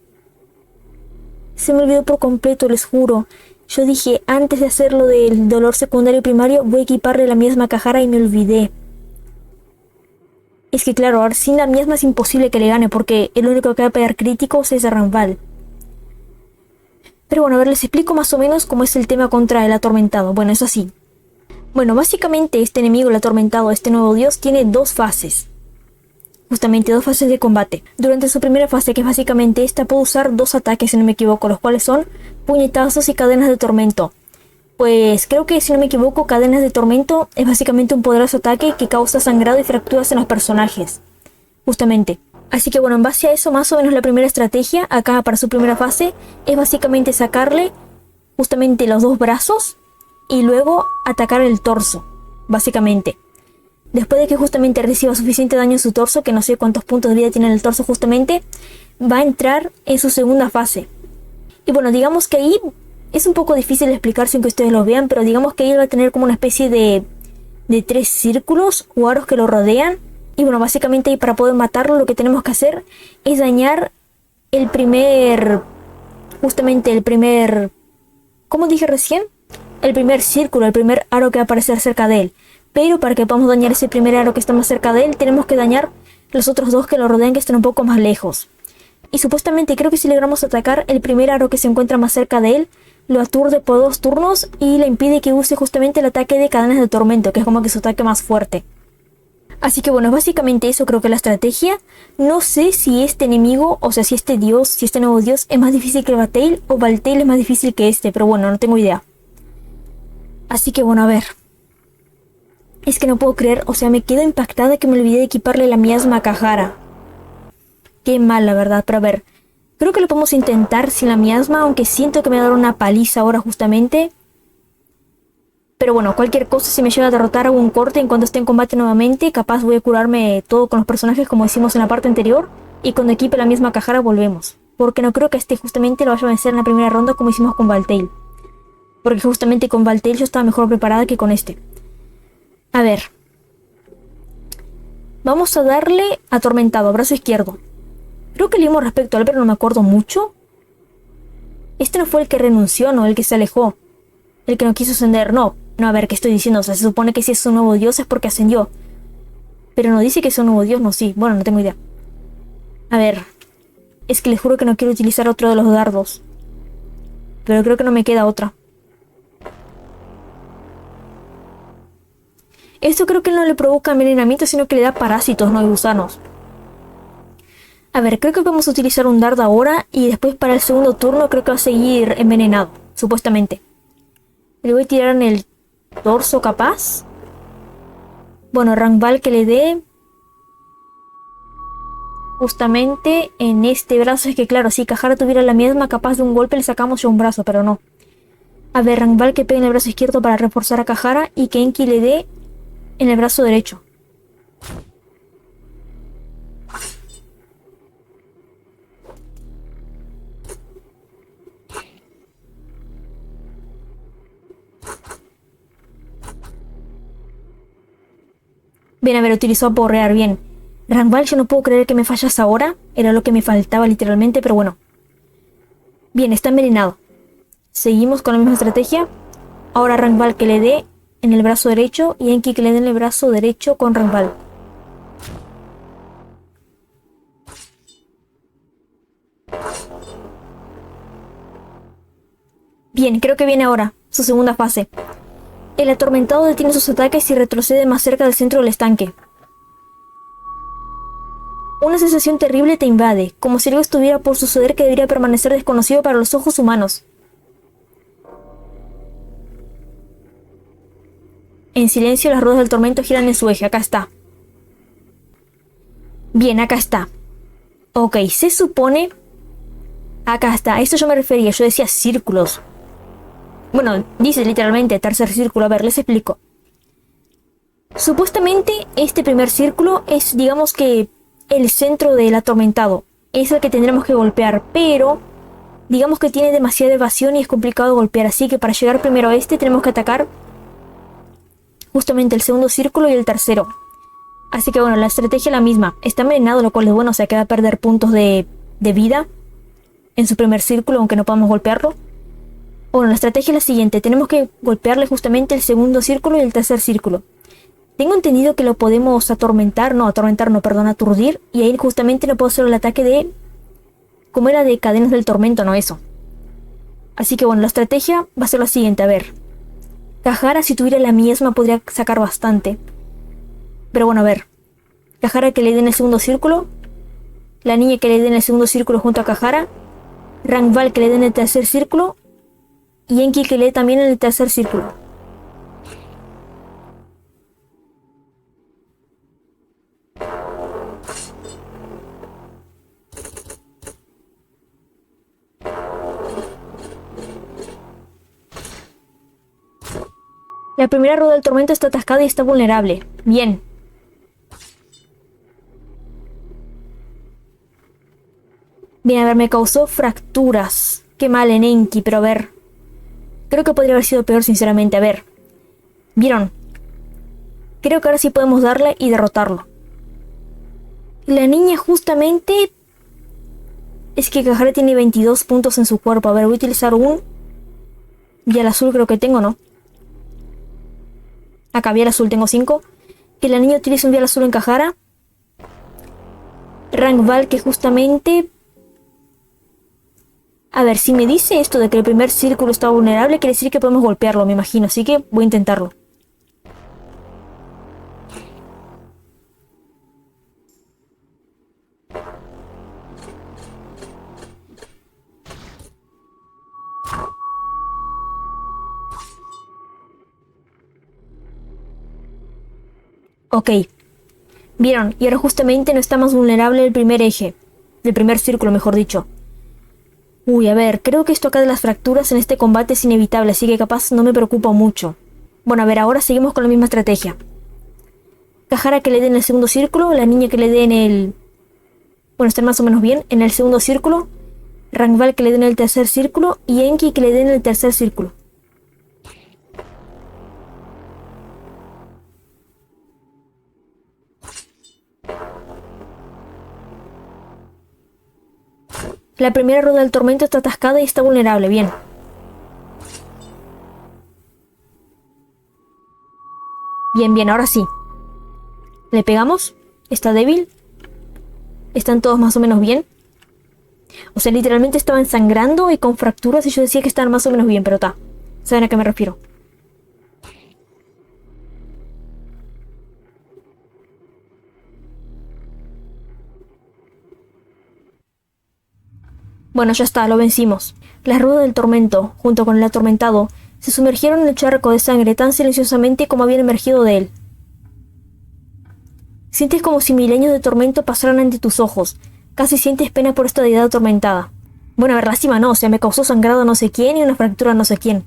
Se me olvidó por completo, les juro. Yo dije, antes de hacerlo del dolor secundario y primario, voy a equiparle la miasma a Cajara y me olvidé. Es que claro, ahora sin la miasma es imposible que le gane porque el único que va a pegar críticos es Ramval. Pero bueno, a ver, les explico más o menos cómo es el tema contra el atormentado. Bueno, es así. Bueno, básicamente este enemigo, el atormentado, este nuevo dios, tiene dos fases. Justamente dos fases de combate. Durante su primera fase, que es básicamente esta, puede usar dos ataques, si no me equivoco, los cuales son puñetazos y cadenas de tormento. Pues creo que, si no me equivoco, cadenas de tormento es básicamente un poderoso ataque que causa sangrado y fracturas en los personajes. Justamente. Así que bueno, en base a eso, más o menos la primera estrategia acá para su primera fase es básicamente sacarle justamente los dos brazos y luego atacar el torso, básicamente. Después de que justamente reciba suficiente daño en su torso, que no sé cuántos puntos de vida tiene el torso justamente, va a entrar en su segunda fase. Y bueno, digamos que ahí es un poco difícil de explicar sin que ustedes lo vean, pero digamos que ahí va a tener como una especie de 3 círculos o aros que lo rodean. Y bueno, básicamente ahí para poder matarlo lo que tenemos que hacer es dañar justamente el primer, ¿cómo dije recién? El primer círculo, el primer aro que va a aparecer cerca de él. Pero para que podamos dañar ese primer aro que está más cerca de él, tenemos que dañar los otros 2 que lo rodean, que están un poco más lejos. Y supuestamente creo que si logramos atacar el primer aro que se encuentra más cerca de él, lo aturde por 2 turnos y le impide que use justamente el ataque de cadenas de tormento, que es como que su ataque más fuerte. Así que bueno, básicamente eso creo que es la estrategia. No sé si este enemigo, o sea, si este dios, si este nuevo dios es más difícil que el Valtail, o Valtail es más difícil que este, pero bueno, no tengo idea. Así que bueno, a ver. Es que no puedo creer, o sea, me quedo impactada que me olvidé de equiparle la miasma a Kahara. Qué mal, la verdad, pero a ver. Creo que lo podemos intentar sin la miasma, aunque siento que me va a dar una paliza ahora justamente. Pero bueno, cualquier cosa, si me llega a derrotar, hago un corte en cuanto esté en combate nuevamente. Capaz voy a curarme todo con los personajes como hicimos en la parte anterior. Y cuando equipe la misma Kahara volvemos. Porque no creo que este justamente lo vaya a vencer en la primera ronda como hicimos con Valtail. Porque justamente con Valtail yo estaba mejor preparada que con este. A ver. Vamos a darle atormentado, brazo izquierdo. Creo que leímos respecto a él, pero no me acuerdo mucho. Este no fue el que renunció, no, el que se alejó. El que no quiso ascender, no. No, a ver, ¿qué estoy diciendo? O sea, se supone que si es un nuevo dios es porque ascendió. Pero no dice que es un nuevo dios, no, sí. Bueno, no tengo idea. A ver. Es que les juro que no quiero utilizar otro de los dardos. Pero creo que no me queda otra. Esto creo que no le provoca envenenamiento, sino que le da parásitos, no hay gusanos. A ver, creo que vamos a utilizar un dardo ahora. Y después para el segundo turno creo que va a seguir envenenado, supuestamente. Le voy a tirar en el torso capaz. Bueno, Rangval que le dé justamente en este brazo. Es que claro, si Kahara tuviera la misma, capaz de un golpe le sacamos ya un brazo, pero no. A ver, Rangval que pegue en el brazo izquierdo para reforzar a Kahara. Y que Enki le dé en el brazo derecho. Bien, a ver, utilizó a porrear, bien. Rangval, yo no puedo creer que me fallas ahora. Era lo que me faltaba literalmente, pero bueno. Bien, está envenenado. Seguimos con la misma estrategia. Ahora Rangval que le dé en el brazo derecho y Enki que le dé en el brazo derecho con Rangval. Bien, creo que viene ahora, su segunda fase. El atormentado detiene sus ataques y retrocede más cerca del centro del estanque. Una sensación terrible te invade, como si algo estuviera por suceder que debería permanecer desconocido para los ojos humanos. En silencio, las ruedas del tormento giran en su eje. Acá está. Bien, acá está. Ok, se supone... Acá está, a esto yo me refería, yo decía círculos. Bueno, dice literalmente tercer círculo, a ver, les explico. Supuestamente este primer círculo es, digamos que, el centro del atormentado. Es el que tendremos que golpear, pero digamos que tiene demasiada evasión y es complicado golpear. Así que para llegar primero a este tenemos que atacar justamente el segundo círculo y el tercero. Así que bueno, la estrategia es la misma. Está envenenado, lo cual es bueno, o sea que va a perder puntos de vida en su primer círculo, aunque no podamos golpearlo. Bueno, la estrategia es la siguiente. Tenemos que golpearle justamente el segundo círculo y el tercer círculo. Tengo entendido que lo podemos atormentar, perdón, aturdir. Y ahí justamente no puedo hacer el ataque de... como era de cadenas del tormento, no eso. Así que bueno, la estrategia va a ser la siguiente, a ver. Kahara, si tuviera la miasma, podría sacar bastante. Pero bueno, a ver. Kahara que le dé en el segundo círculo. La niña que le dé en el segundo círculo junto a Kahara. Rangval que le dé en el tercer círculo. y Enki que lee también en el tercer círculo. La primera rueda del tormento está atascada y está vulnerable. Bien. Bien, a ver, me causó fracturas. Qué mal en Enki, pero a ver. Creo que podría haber sido peor, sinceramente. A ver. ¿Vieron? Creo que ahora sí podemos darle y derrotarlo. La niña justamente... Es que Kajara tiene 22 puntos en su cuerpo. A ver, voy a utilizar un... Y el azul creo que tengo, ¿no? Acá, vial azul, tengo 5. Que la niña utilice un vial azul en Kajara. Rangval, que justamente... A ver, si me dice esto de que el primer círculo está vulnerable, quiere decir que podemos golpearlo, me imagino. Así que voy a intentarlo. Ok. Vieron, y ahora justamente no está más vulnerable el primer eje. El primer círculo, mejor dicho. Uy, a ver, creo que esto acá de las fracturas en este combate es inevitable, así que capaz no me preocupa mucho. Bueno, a ver, ahora seguimos con la misma estrategia. Kajara que le dé en el segundo círculo, la niña que le dé en el... Bueno, están más o menos bien, en el segundo círculo. Rangval que le dé en el tercer círculo y Enki que le dé en el tercer círculo. La primera rueda del tormento está atascada y está vulnerable, bien. Bien, bien, ahora sí. Le pegamos. Está débil. Están todos más o menos bien. O sea, literalmente estaban sangrando y con fracturas y yo decía que estaban más o menos bien, pero está. ¿Saben a qué me refiero? Bueno, ya está, lo vencimos. Las ruedas del tormento, junto con el atormentado, se sumergieron en el charco de sangre tan silenciosamente como habían emergido de él. Sientes como si milenios de tormento pasaran ante tus ojos. Casi sientes pena por esta deidad atormentada. Bueno, a ver, lástima no, o sea, me causó sangrado a no sé quién y una fractura a no sé quién.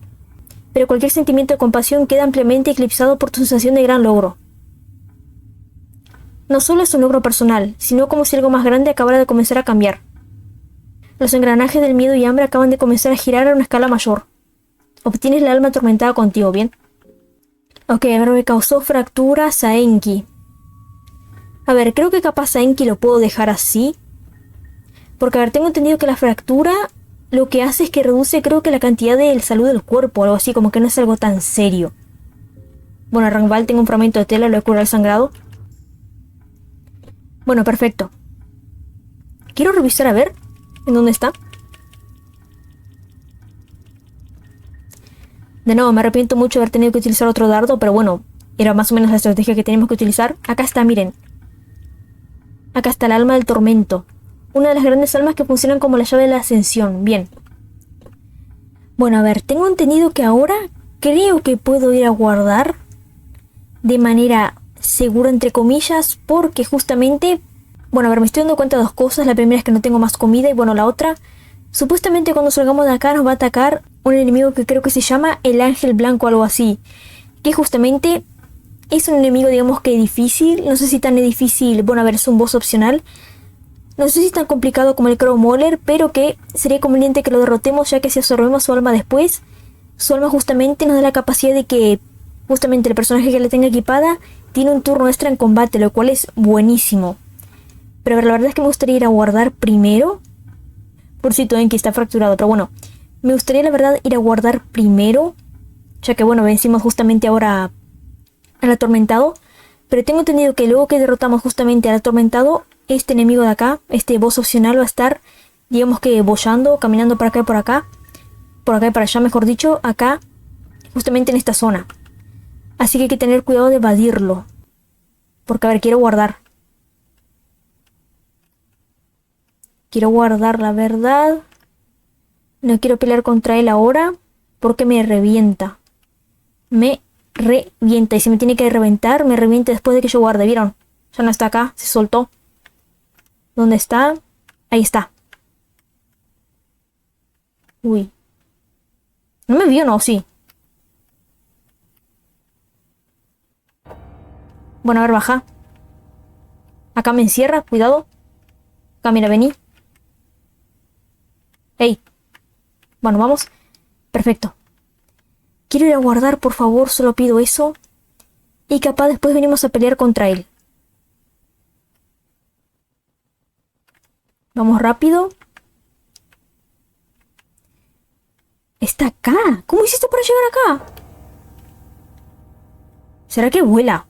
Pero cualquier sentimiento de compasión queda ampliamente eclipsado por tu sensación de gran logro. No solo es un logro personal, sino como si algo más grande acabara de comenzar a cambiar. Los engranajes del miedo y hambre acaban de comenzar a girar a una escala mayor. Obtienes la alma atormentada contigo, ¿bien? Ok, a ver, me causó fracturas a Enki. A ver, creo que capaz a Enki lo puedo dejar así. Porque, a ver, tengo entendido que la fractura lo que hace es que reduce, creo que la cantidad de salud del cuerpo, algo así, como que no es algo tan serio. Bueno, Rangval, tengo un fragmento de tela, lo he curado el sangrado. Bueno, perfecto. Quiero revisar a ver en dónde está. De nuevo, me arrepiento mucho de haber tenido que utilizar otro dardo, pero bueno, era más o menos la estrategia que teníamos que utilizar. Acá está, miren. Acá está el alma del tormento. Una de las grandes almas que funcionan como la llave de la ascensión. Bien. Bueno, a ver, tengo entendido que ahora creo que puedo ir a guardar de manera segura, entre comillas, porque justamente... Bueno, a ver, me estoy dando cuenta de dos cosas. La primera es que no tengo más comida y bueno, la otra... Supuestamente cuando salgamos de acá nos va a atacar un enemigo que creo que se llama el Ángel Blanco o algo así. Que justamente es un enemigo, digamos que difícil. No sé si tan difícil, bueno, a ver, es un boss opcional. No sé si es tan complicado como el Crow Mauler, pero que sería conveniente que lo derrotemos ya que si absorbemos su alma después, su alma justamente nos da la capacidad de que justamente el personaje que la tenga equipada tiene un turno extra en combate, lo cual es buenísimo. Pero a ver, la verdad es que me gustaría ir a guardar primero. Por si Enki está fracturado, pero bueno, me gustaría la verdad ir a guardar primero, ya que bueno, vencimos justamente ahora al atormentado, pero tengo entendido que luego que derrotamos justamente al atormentado, este enemigo de acá, este boss opcional va a estar, digamos que boyando, caminando por acá y por acá y para allá, mejor dicho, acá, justamente en esta zona. Así que hay que tener cuidado de evadirlo, porque a ver, quiero guardar. Quiero guardar la verdad. No quiero pelear contra él ahora. Porque me revienta. Me revienta. Y si me tiene que reventar, me revienta después de que yo guarde. ¿Vieron? Ya no está acá. Se soltó. ¿Dónde está? Ahí está. Uy. ¿No me vio? No, sí. Bueno, a ver, baja. Acá me encierra. Cuidado. Acá, mira, vení. Ey. Bueno, vamos. Perfecto. Quiero ir a guardar, por favor. Solo pido eso. Y capaz después venimos a pelear contra él. Vamos rápido. Está acá. ¿Cómo hiciste para llegar acá? ¿Será que vuela?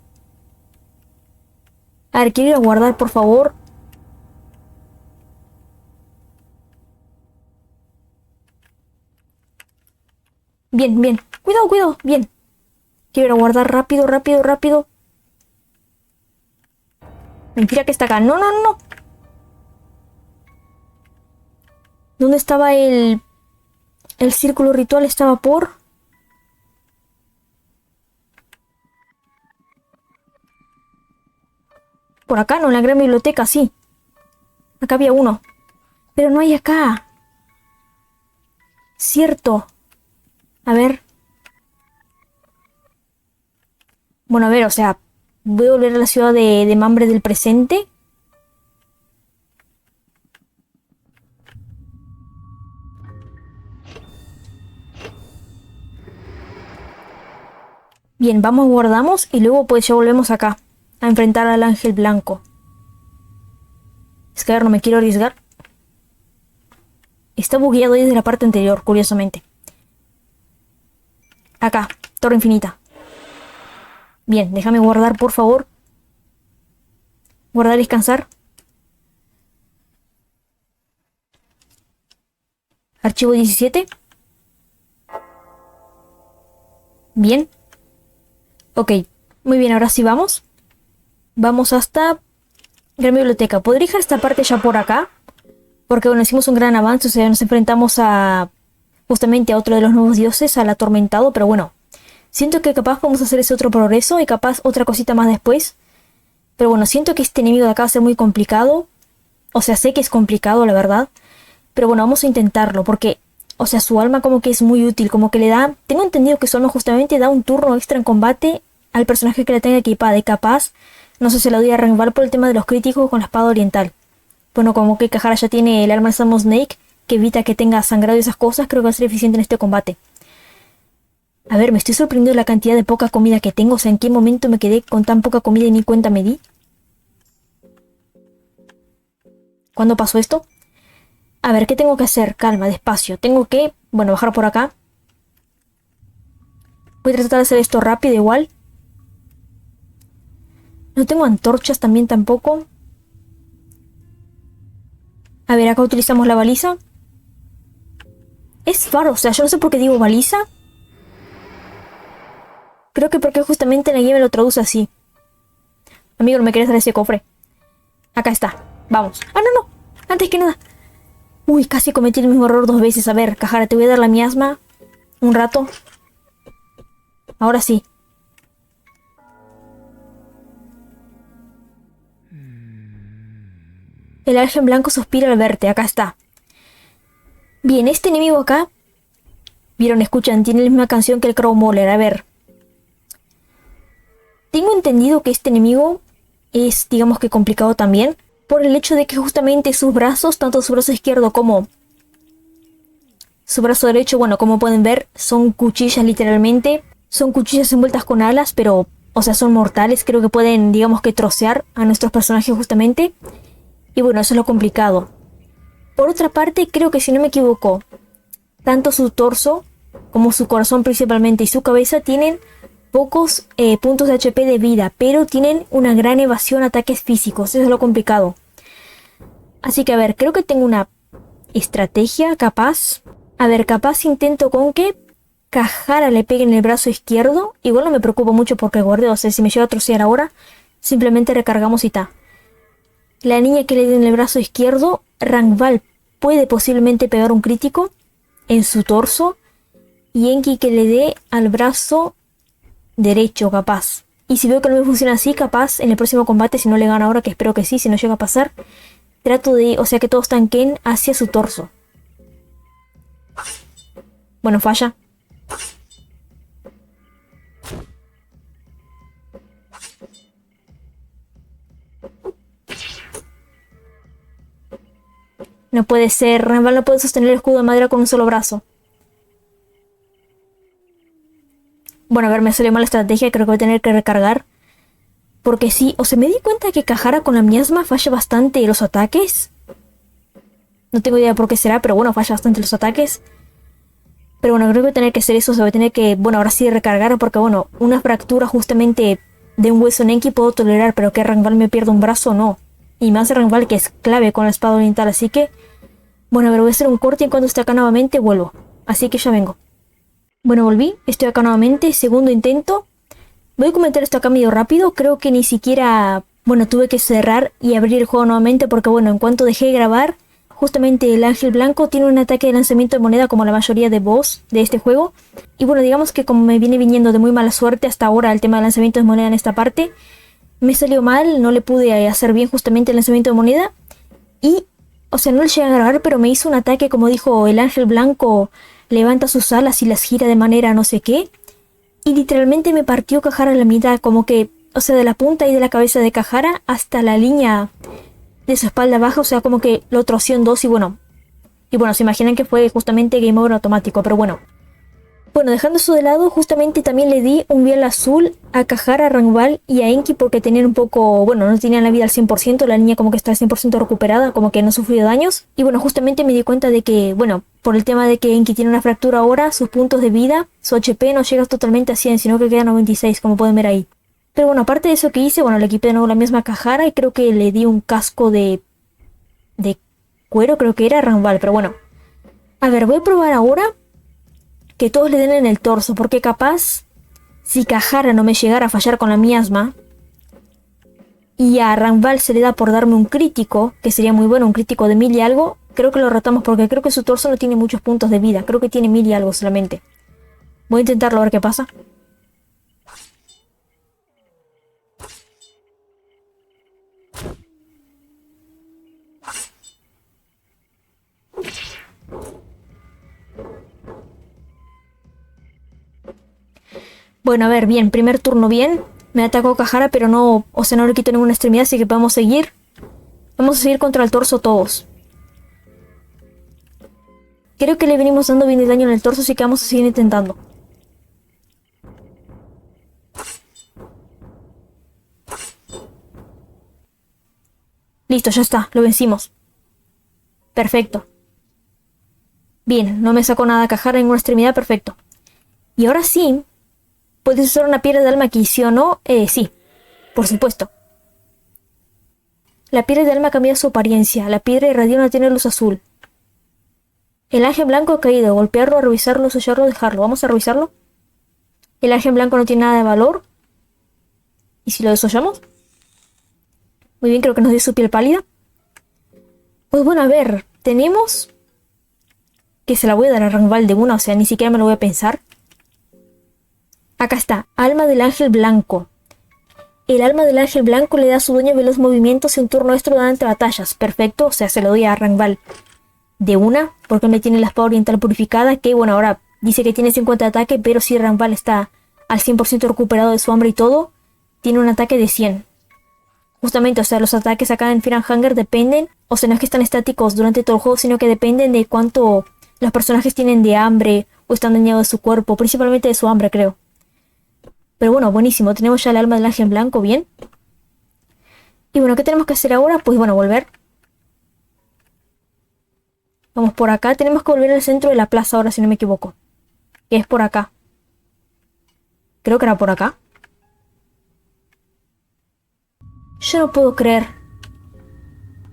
A ver, quiero ir a guardar, por favor. Bien, bien. Cuidado, cuidado. Bien. Quiero ir a guardar rápido, rápido, rápido. Mentira que está acá. No, no, no, no. ¿Dónde estaba el círculo ritual? Estaba por... Por acá, no, en la gran biblioteca, sí. Acá había uno. Pero no hay acá. Cierto. A ver. Bueno, a ver, o sea, voy a volver a la ciudad de Mambre del presente. Bien, vamos, guardamos y luego pues ya volvemos acá a enfrentar al ángel blanco. Es que a ver, no me quiero arriesgar. Está bugueado desde la parte anterior, curiosamente. Acá, torre infinita. Bien, déjame guardar, por favor. Guardar y descansar. Archivo 17. Bien. Ok, muy bien, ahora sí vamos. Vamos hasta Gran Biblioteca. Podría dejar esta parte ya por acá. Porque bueno, hicimos un gran avance. O sea, nos enfrentamos a... justamente a otro de los nuevos dioses, al atormentado. Pero bueno, siento que capaz podemos hacer ese otro progreso. Y capaz otra cosita más después. Pero bueno, siento que este enemigo de acá va a ser muy complicado. O sea, sé que es complicado, la verdad. Pero bueno, vamos a intentarlo. Porque, o sea, su alma como que es muy útil. Como que le da... Tengo entendido que su alma justamente da un turno extra en combate al personaje que la tenga equipada. Y capaz, no sé, se la doy a Renval por el tema de los críticos con la espada oriental. Bueno, como que Cajara ya tiene el arma de Samo Snake, que evita que tenga sangrado y esas cosas, creo que va a ser eficiente en este combate. A ver, me estoy sorprendiendo de la cantidad de poca comida que tengo. O sea, ¿en qué momento me quedé con tan poca comida y ni cuenta me di? ¿Cuándo pasó esto? A ver, ¿qué tengo que hacer? Calma, despacio. Tengo que, bueno, bajar por acá. Voy a tratar de hacer esto rápido igual. No tengo antorchas también tampoco. A ver, acá utilizamos la baliza. Es raro, o sea, yo no sé por qué digo baliza. Creo que porque justamente la guía me lo traduce así. Amigo, no me querés dar ese cofre. Acá está. Vamos. Ah, no, no. Antes que nada. Uy, casi cometí el mismo error 2 veces. A ver, Cajara, te voy a dar la miasma. Un rato. Ahora sí. El ángel blanco suspira al verte. Acá está. Bien, este enemigo acá... Vieron, escuchan, tiene la misma canción que el Crow Mauler. A ver. Tengo entendido que este enemigo es, digamos que complicado también. Por el hecho de que justamente sus brazos, tanto su brazo izquierdo como su brazo derecho, bueno, como pueden ver, son cuchillas literalmente. Son cuchillas envueltas con alas, pero, o sea, son mortales. Creo que pueden, digamos que trocear a nuestros personajes justamente. Y bueno, eso es lo complicado. Por otra parte, creo que si no me equivoco, tanto su torso como su corazón principalmente y su cabeza tienen pocos puntos de HP de vida, pero tienen una gran evasión a ataques físicos. Eso es lo complicado. Así que a ver, creo que tengo una estrategia capaz. A ver, capaz intento con que Cajara le pegue en el brazo izquierdo. Igual no me preocupo mucho porque guardé, o sea, si me llega a trocear ahora, simplemente recargamos y ta. La niña que le dio en el brazo izquierdo, Rangval puede posiblemente pegar un crítico en su torso. Y Enki que le dé al brazo derecho, capaz. Y si veo que no me funciona así, capaz en el próximo combate, si no le gano ahora, que espero que sí, si no llega a pasar, trato de, o sea, que todos tanquen hacia su torso. Bueno, falla. No puede ser, Randall no puede sostener el escudo de madera con un solo brazo. Bueno, a ver, me salió mal la estrategia, creo que voy a tener que recargar. Porque sí, o sea, me di cuenta que Kajara con la miasma falla bastante los ataques. No tengo idea por qué será, pero bueno, falla bastante los ataques. Pero bueno, creo que voy a tener que hacer eso, o sea, voy a tener que, bueno, ahora sí recargar, porque bueno, una fractura justamente de un hueso en Enki puedo tolerar, pero que Rangval me pierda un brazo, no. Y más Rangval que es clave con la espada oriental, así que... Bueno, a ver, voy a hacer un corte y en cuanto esté acá nuevamente vuelvo. Así que ya vengo. Bueno, volví, estoy acá nuevamente, segundo intento. Voy a comentar esto acá medio rápido, creo que ni siquiera... Bueno, tuve que cerrar y abrir el juego nuevamente porque bueno, en cuanto dejé de grabar, justamente el ángel blanco tiene un ataque de lanzamiento de moneda como la mayoría de boss de este juego. Y bueno, digamos que como me viene viniendo de muy mala suerte hasta ahora el tema de lanzamiento de moneda en esta parte, me salió mal, no le pude hacer bien justamente el lanzamiento de moneda. Y, o sea, no le llegué a grabar, pero me hizo un ataque como dijo el ángel blanco, levanta sus alas y las gira de manera no sé qué. Y literalmente me partió Kajara a la mitad, como que, o sea, de la punta y de la cabeza de Kajara hasta la línea de su espalda baja, o sea, como que lo troció en dos y bueno, se imaginan que fue justamente game over automático, pero bueno. Bueno, dejando eso de lado, justamente también le di un vial azul a Kajara, a Rangval y a Enki porque tenían un poco, bueno, no tenían la vida al 100%, la niña como que está al 100% recuperada, como que no sufrió daños. Y bueno, justamente me di cuenta de que, bueno, por el tema de que Enki tiene una fractura ahora, sus puntos de vida, su HP no llega totalmente a 100, sino que queda 96, como pueden ver ahí. Pero bueno, aparte de eso que hice, bueno, le equipé de nuevo la misma Kajara y creo que le di un casco de cuero, creo que era Rangval, pero bueno. A ver, voy a probar ahora que todos le den en el torso, porque capaz, si Kajara no me llegara a fallar con la miasma, y a Rangval se le da por darme un crítico, que sería muy bueno, un crítico de 1000 y algo, creo que lo rotamos porque creo que su torso no tiene muchos puntos de vida, creo que tiene 1000 y algo solamente. Voy a intentarlo a ver qué pasa. Bueno, a ver, bien, primer turno bien. Me atacó Kajara, pero no, o sea, no le quito ninguna extremidad, así que podemos seguir. Vamos a seguir contra el torso todos. Creo que le venimos dando bien el daño en el torso, así que vamos a seguir intentando. Listo, ya está, lo vencimos. Perfecto. Bien, no me sacó nada Kajara en una extremidad, perfecto. Y ahora sí, ¿puedes usar una piedra de alma aquí, sí o no? Sí, por supuesto. La piedra de alma cambia su apariencia, la piedra irradia no tiene luz azul. El ángel blanco ha caído, golpearlo, revisarlo, sellarlo, dejarlo. Vamos a revisarlo. El ángel blanco no tiene nada de valor. ¿Y si lo desollamos? Muy bien, creo que nos dio su piel pálida. Pues bueno, a ver, tenemos... que se la voy a dar a Rangval de una, o sea, ni siquiera me lo voy a pensar. Acá está, alma del ángel blanco. El alma del ángel blanco le da a su dueño veloz movimientos en turno extra durante batallas. Perfecto, o sea, se lo doy a Rangval de una, porque me tiene la espada oriental purificada, que bueno, ahora dice que tiene 50 de ataque, pero si Rangval está al 100% recuperado de su hambre y todo, tiene un ataque de 100. Justamente, o sea, los ataques acá en Fear and Hunger dependen, o sea, no es que están estáticos durante todo el juego, sino que dependen de cuánto los personajes tienen de hambre o están dañados de su cuerpo, principalmente de su hambre, creo. Pero bueno, buenísimo, tenemos ya el alma del ángel blanco, bien. Y bueno, ¿qué tenemos que hacer ahora? Pues bueno, volver. Vamos por acá, tenemos que volver al centro de la plaza ahora, si no me equivoco. Que es por acá. Creo que era por acá. Yo no puedo creer.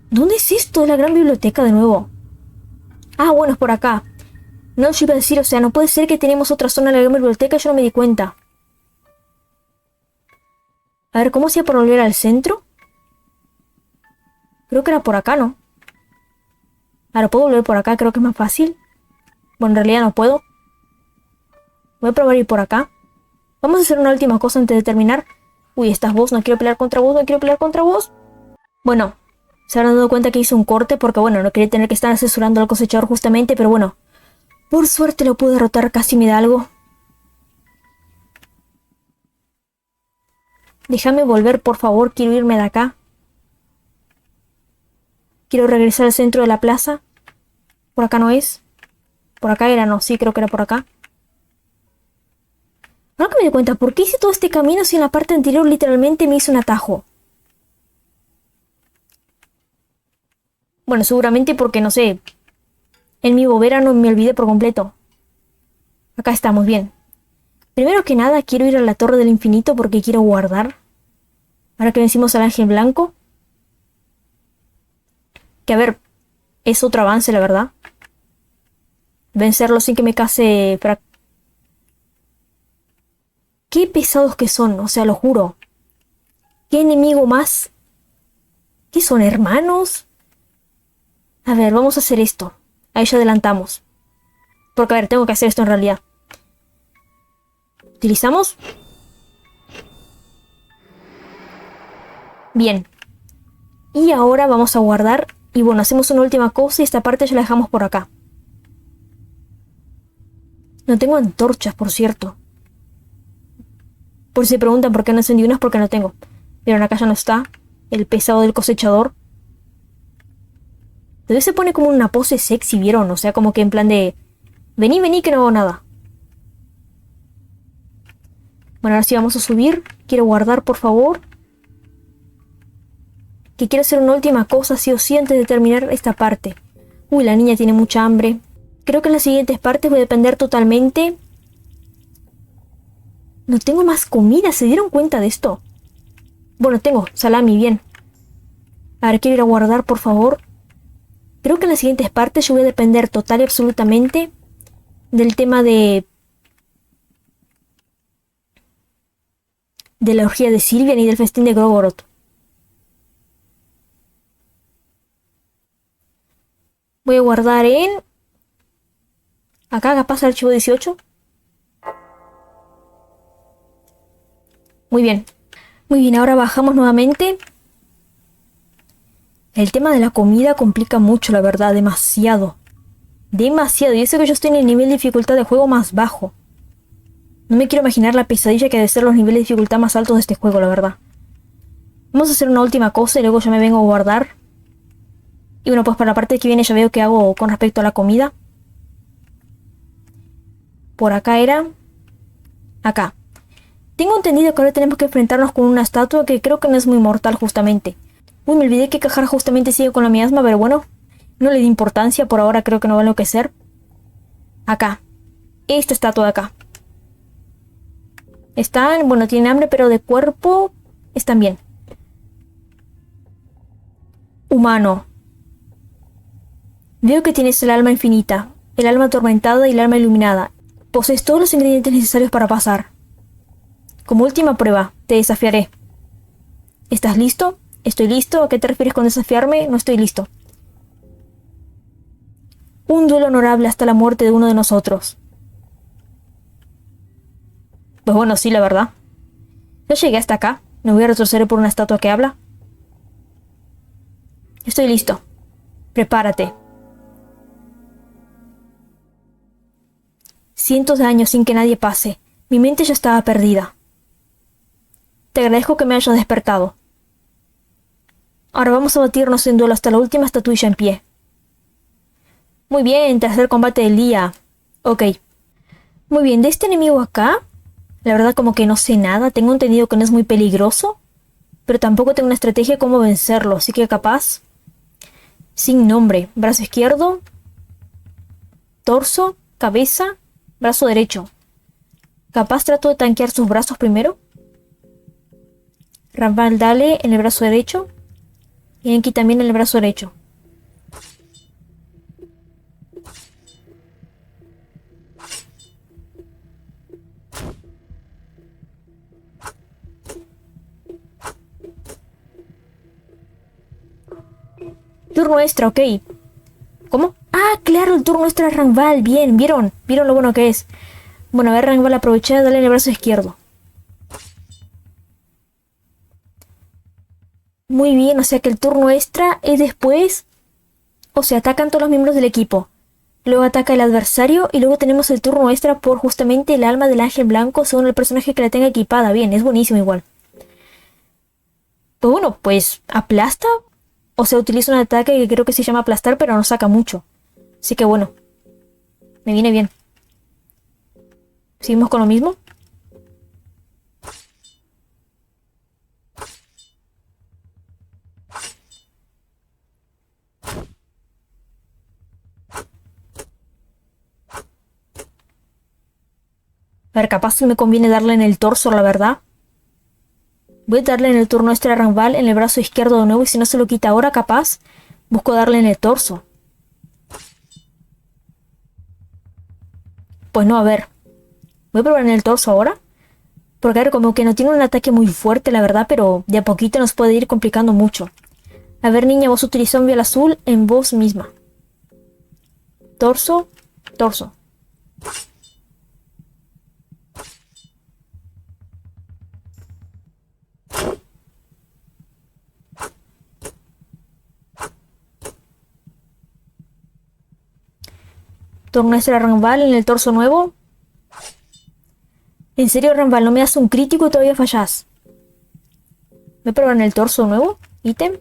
¿Dónde es esto? La gran biblioteca de nuevo. Ah, bueno, es por acá. No, yo iba a decir, o sea, no puede ser que tenemos otra zona de la gran biblioteca, yo no me di cuenta. A ver, ¿cómo hacía para volver al centro? Creo que era por acá, ¿no? Ahora puedo volver por acá, creo que es más fácil. Bueno, en realidad no puedo. Voy a probar ir por acá. Vamos a hacer una última cosa antes de terminar. Uy, estás vos, no quiero pelear contra vos, no quiero pelear contra vos. Bueno, se habrán dado cuenta que hice un corte porque, bueno, no quería tener que estar asesorando al cosechador justamente, pero bueno. Por suerte lo pude derrotar, casi me da algo. Déjame volver, por favor, quiero irme de acá. Quiero regresar al centro de la plaza. Por acá no es. Por acá era, no, sí, creo que era por acá. Ahora que me doy cuenta, ¿por qué hice todo este camino si en la parte anterior literalmente me hice un atajo? Bueno, seguramente porque, no sé, en mi bobera no me olvidé por completo. Acá estamos, bien. Primero que nada, quiero ir a la Torre del Infinito porque quiero guardar. Ahora que vencimos al Ángel Blanco. Que a ver, es otro avance, la verdad. Vencerlo sin que me case... Qué pesados que son, o sea, lo juro. ¿Qué enemigo más? ¿Qué son, hermanos? A ver, vamos a hacer esto. Ahí ya adelantamos. Porque, a ver, tengo que hacer esto en realidad. ¿Utilizamos? Bien. Y ahora vamos a guardar. Y bueno, hacemos una última cosa y esta parte ya la dejamos por acá. No tengo antorchas, por cierto. Por si se preguntan por qué no encendí unas, porque no tengo. Pero acá ya no está. El pesado del cosechador. Entonces se pone como una pose sexy, ¿vieron? O sea, como que en plan de... Vení, vení, que no hago nada. Bueno, ahora sí vamos a subir. Quiero guardar, por favor. Que quiero hacer una última cosa, sí o sí, antes de terminar esta parte. Uy, la niña tiene mucha hambre. Creo que en las siguientes partes voy a depender totalmente... No tengo más comida, ¿se dieron cuenta de esto? Bueno, tengo salami, bien. A ver, quiero ir a guardar, por favor. Creo que en las siguientes partes yo voy a depender total y absolutamente del tema de la orgía de Sylvian y del festín de Grogoroth. Voy a guardar en... Acá capaz el archivo 18. Muy bien. Muy bien, ahora bajamos nuevamente. El tema de la comida complica mucho, la verdad, demasiado. Demasiado, y eso que yo estoy en el nivel de dificultad de juego más bajo. No me quiero imaginar la pesadilla que debe ser los niveles de dificultad más altos de este juego, la verdad. Vamos a hacer una última cosa y luego ya me vengo a guardar. Y bueno, pues para la parte que viene ya veo qué hago con respecto a la comida. Por acá era... Acá. Tengo entendido que ahora tenemos que enfrentarnos con una estatua que creo que no es muy mortal justamente. Uy, me olvidé que Cajara justamente sigue con la miasma, pero bueno. No le di importancia, por ahora creo que no va a enloquecer. Acá. Esta estatua de acá. Están, bueno, tienen hambre, pero de cuerpo están bien. Humano. Veo que tienes el alma infinita, el alma atormentada y el alma iluminada. Posees todos los ingredientes necesarios para pasar. Como última prueba, te desafiaré. ¿Estás listo? Estoy listo. ¿A qué te refieres con desafiarme? No estoy listo. Un duelo honorable hasta la muerte de uno de nosotros. Pues bueno, sí, la verdad. Ya llegué hasta acá. ¿Me voy a retroceder por una estatua que habla? Estoy listo. Prepárate. Cientos de años sin que nadie pase. Mi mente ya estaba perdida. Te agradezco que me hayas despertado. Ahora vamos a batirnos en duelo hasta la última estatuilla en pie. Muy bien, tercer combate del día. Ok. Muy bien, de este enemigo acá, la verdad como que no sé nada. Tengo entendido que no es muy peligroso, pero tampoco tengo una estrategia cómo vencerlo, así que capaz... Sin nombre. Brazo izquierdo. Torso. Cabeza. Brazo derecho. Capaz trato de tanquear sus brazos primero. Randall dale en el brazo derecho. Y Enki también en el brazo derecho. Turno extra, ok. ¿Cómo? Ah, claro, el turno extra de Randall. Bien, ¿vieron? ¿Vieron lo bueno que es? Bueno, a ver, Rangval, aprovecha de darle en el brazo izquierdo. Muy bien, o sea que el turno extra es después. O sea, atacan todos los miembros del equipo. Luego ataca el adversario y luego tenemos el turno extra por justamente el alma del ángel blanco según el personaje que la tenga equipada. Bien, es buenísimo igual. Pues bueno, pues aplasta. O sea, utiliza un ataque que creo que se llama aplastar, pero no saca mucho. Así que bueno, me viene bien. ¿Seguimos con lo mismo? A ver, capaz si me conviene darle en el torso, la verdad. Voy a darle en el turno extra a Rangval en el brazo izquierdo de nuevo y si no se lo quita ahora, capaz, busco darle en el torso. Pues no, a ver. Voy a probar en el torso ahora. Porque a ver, como que no tiene un ataque muy fuerte, la verdad, pero de a poquito nos puede ir complicando mucho. A ver, niña, vos utilizás un vial azul en vos misma. Torso, torso. Turno extra a Rangval en el torso nuevo. En serio, Rangval, no me das un crítico y todavía fallás. Voy a probar en el torso nuevo. Ítem.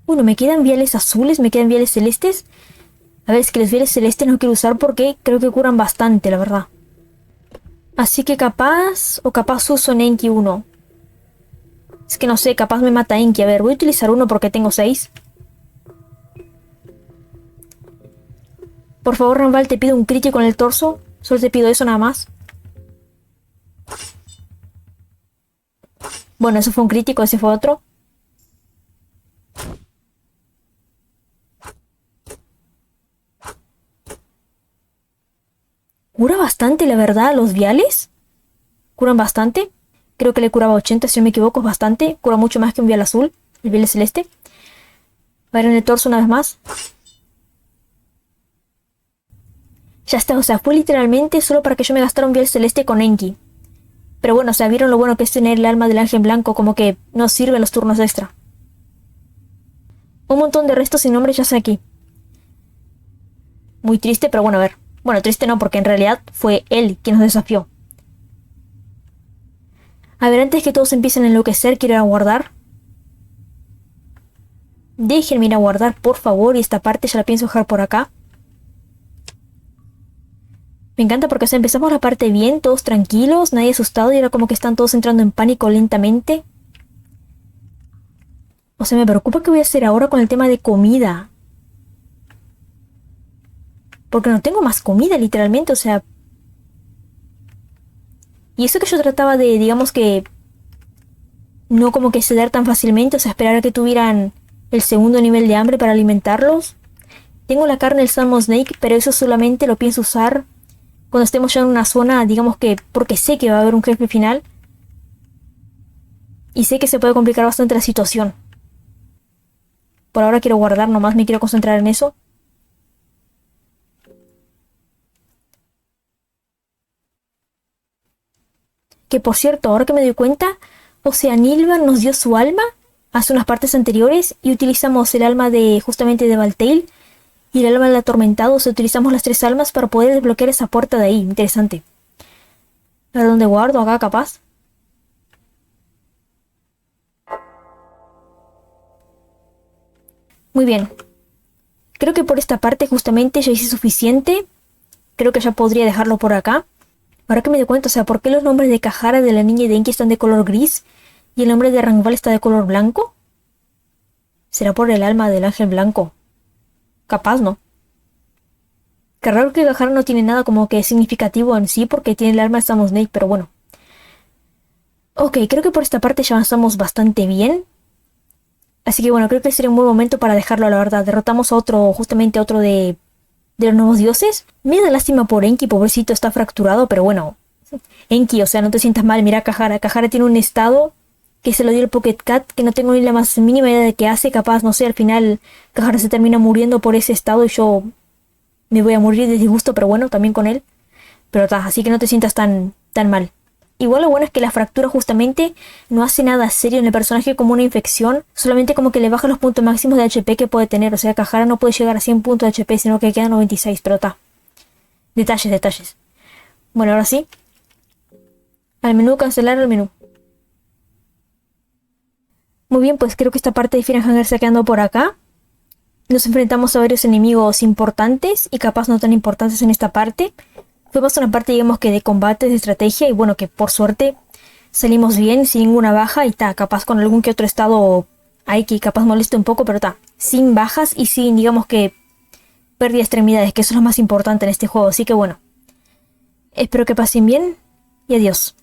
Bueno, me quedan viales azules, me quedan viales celestes. A ver, es que los viales celestes no quiero usar porque creo que curan bastante, la verdad. Así que capaz, o capaz uso en Enki 1. Es que no sé, capaz me mata Enki. A ver, voy a utilizar uno porque tengo 6. Por favor, Rangval, te pido un crítico en el torso. Solo te pido eso nada más. Bueno, eso fue un crítico, ese fue otro. Cura bastante, la verdad, los viales. Curan bastante. Creo que le curaba 80, si no me equivoco, es bastante. Cura mucho más que un vial azul, el vial celeste. A ver en el torso una vez más. Ya está, o sea, fue literalmente solo para que yo me gastara un vial celeste con Enki. Pero bueno, o sea, vieron lo bueno que es tener el alma del ángel blanco, como que nos sirven los turnos extra. Un montón de restos sin nombre ya sé aquí. Muy triste, pero bueno, a ver. Bueno, triste no, porque en realidad fue él quien nos desafió. A ver, antes que todos empiecen a enloquecer, quiero ir a guardar. Déjenme ir a guardar, por favor, y esta parte ya la pienso dejar por acá. Me encanta porque, o sea, empezamos la parte bien, todos tranquilos, nadie asustado, y ahora como que están todos entrando en pánico lentamente. O sea, me preocupa qué voy a hacer ahora con el tema de comida. Porque no tengo más comida, literalmente, o sea... Y eso que yo trataba de, digamos que... No como que ceder tan fácilmente, o sea, esperar a que tuvieran el segundo nivel de hambre para alimentarlos. Tengo la carne del Salmon Snake, pero eso solamente lo pienso usar cuando estemos ya en una zona, digamos que... Porque sé que va a haber un jefe final. Y sé que se puede complicar bastante la situación. Por ahora quiero guardar, nomás me quiero concentrar en eso. Que por cierto, ahora que me doy cuenta, o sea, Nilvan nos dio su alma hace unas partes anteriores y utilizamos el alma de justamente de Valtail y el alma del atormentado, o sea, utilizamos las 3 almas para poder desbloquear esa puerta de ahí. Interesante. A ver dónde guardo, acá capaz. Muy bien. Creo que por esta parte justamente ya hice suficiente. Creo que ya podría dejarlo por acá. Ahora que me doy cuenta, o sea, ¿por qué los nombres de Cajara, de la niña y de Enki están de color gris y el nombre de Rangval está de color blanco? ¿Será por el alma del ángel blanco? Capaz, ¿no? Qué raro que Cajara no tiene nada como que significativo en sí porque tiene el alma de Salmon Snake, pero bueno. Ok, creo que por esta parte ya avanzamos bastante bien. Así que bueno, creo que sería un buen momento para dejarlo, la verdad. Derrotamos a otro, justamente a otro de los nuevos dioses. Me da lástima por Enki, pobrecito, está fracturado, pero bueno. Enki, o sea, no te sientas mal, mira a Cajara. Cajara tiene un estado que se lo dio el Pocket Cat, que no tengo ni la más mínima idea de qué hace. Capaz, no sé, al final Cajara se termina muriendo por ese estado y yo me voy a morir de disgusto, pero bueno, también con él. Pero ta, así que no te sientas tan mal. Igual lo bueno es que la fractura justamente no hace nada serio en el personaje como una infección, solamente como que le baja los puntos máximos de HP que puede tener. O sea, Kajara no puede llegar a 100 puntos de HP, sino que queda 96, pero ta. Detalles. Bueno, ahora sí. Al menú, cancelar el menú. Muy bien, pues creo que esta parte de Firenhanger se ha quedado por acá. Nos enfrentamos a varios enemigos importantes y capaz no tan importantes en esta parte. Fue más una parte, digamos, que de combate, de estrategia, y bueno, que por suerte salimos bien, sin ninguna baja, y está, capaz con algún que otro estado hay que capaz moleste un poco, pero está, sin bajas y sin, digamos que, pérdida de extremidades, que eso es lo más importante en este juego. Así que bueno, espero que pasen bien y adiós.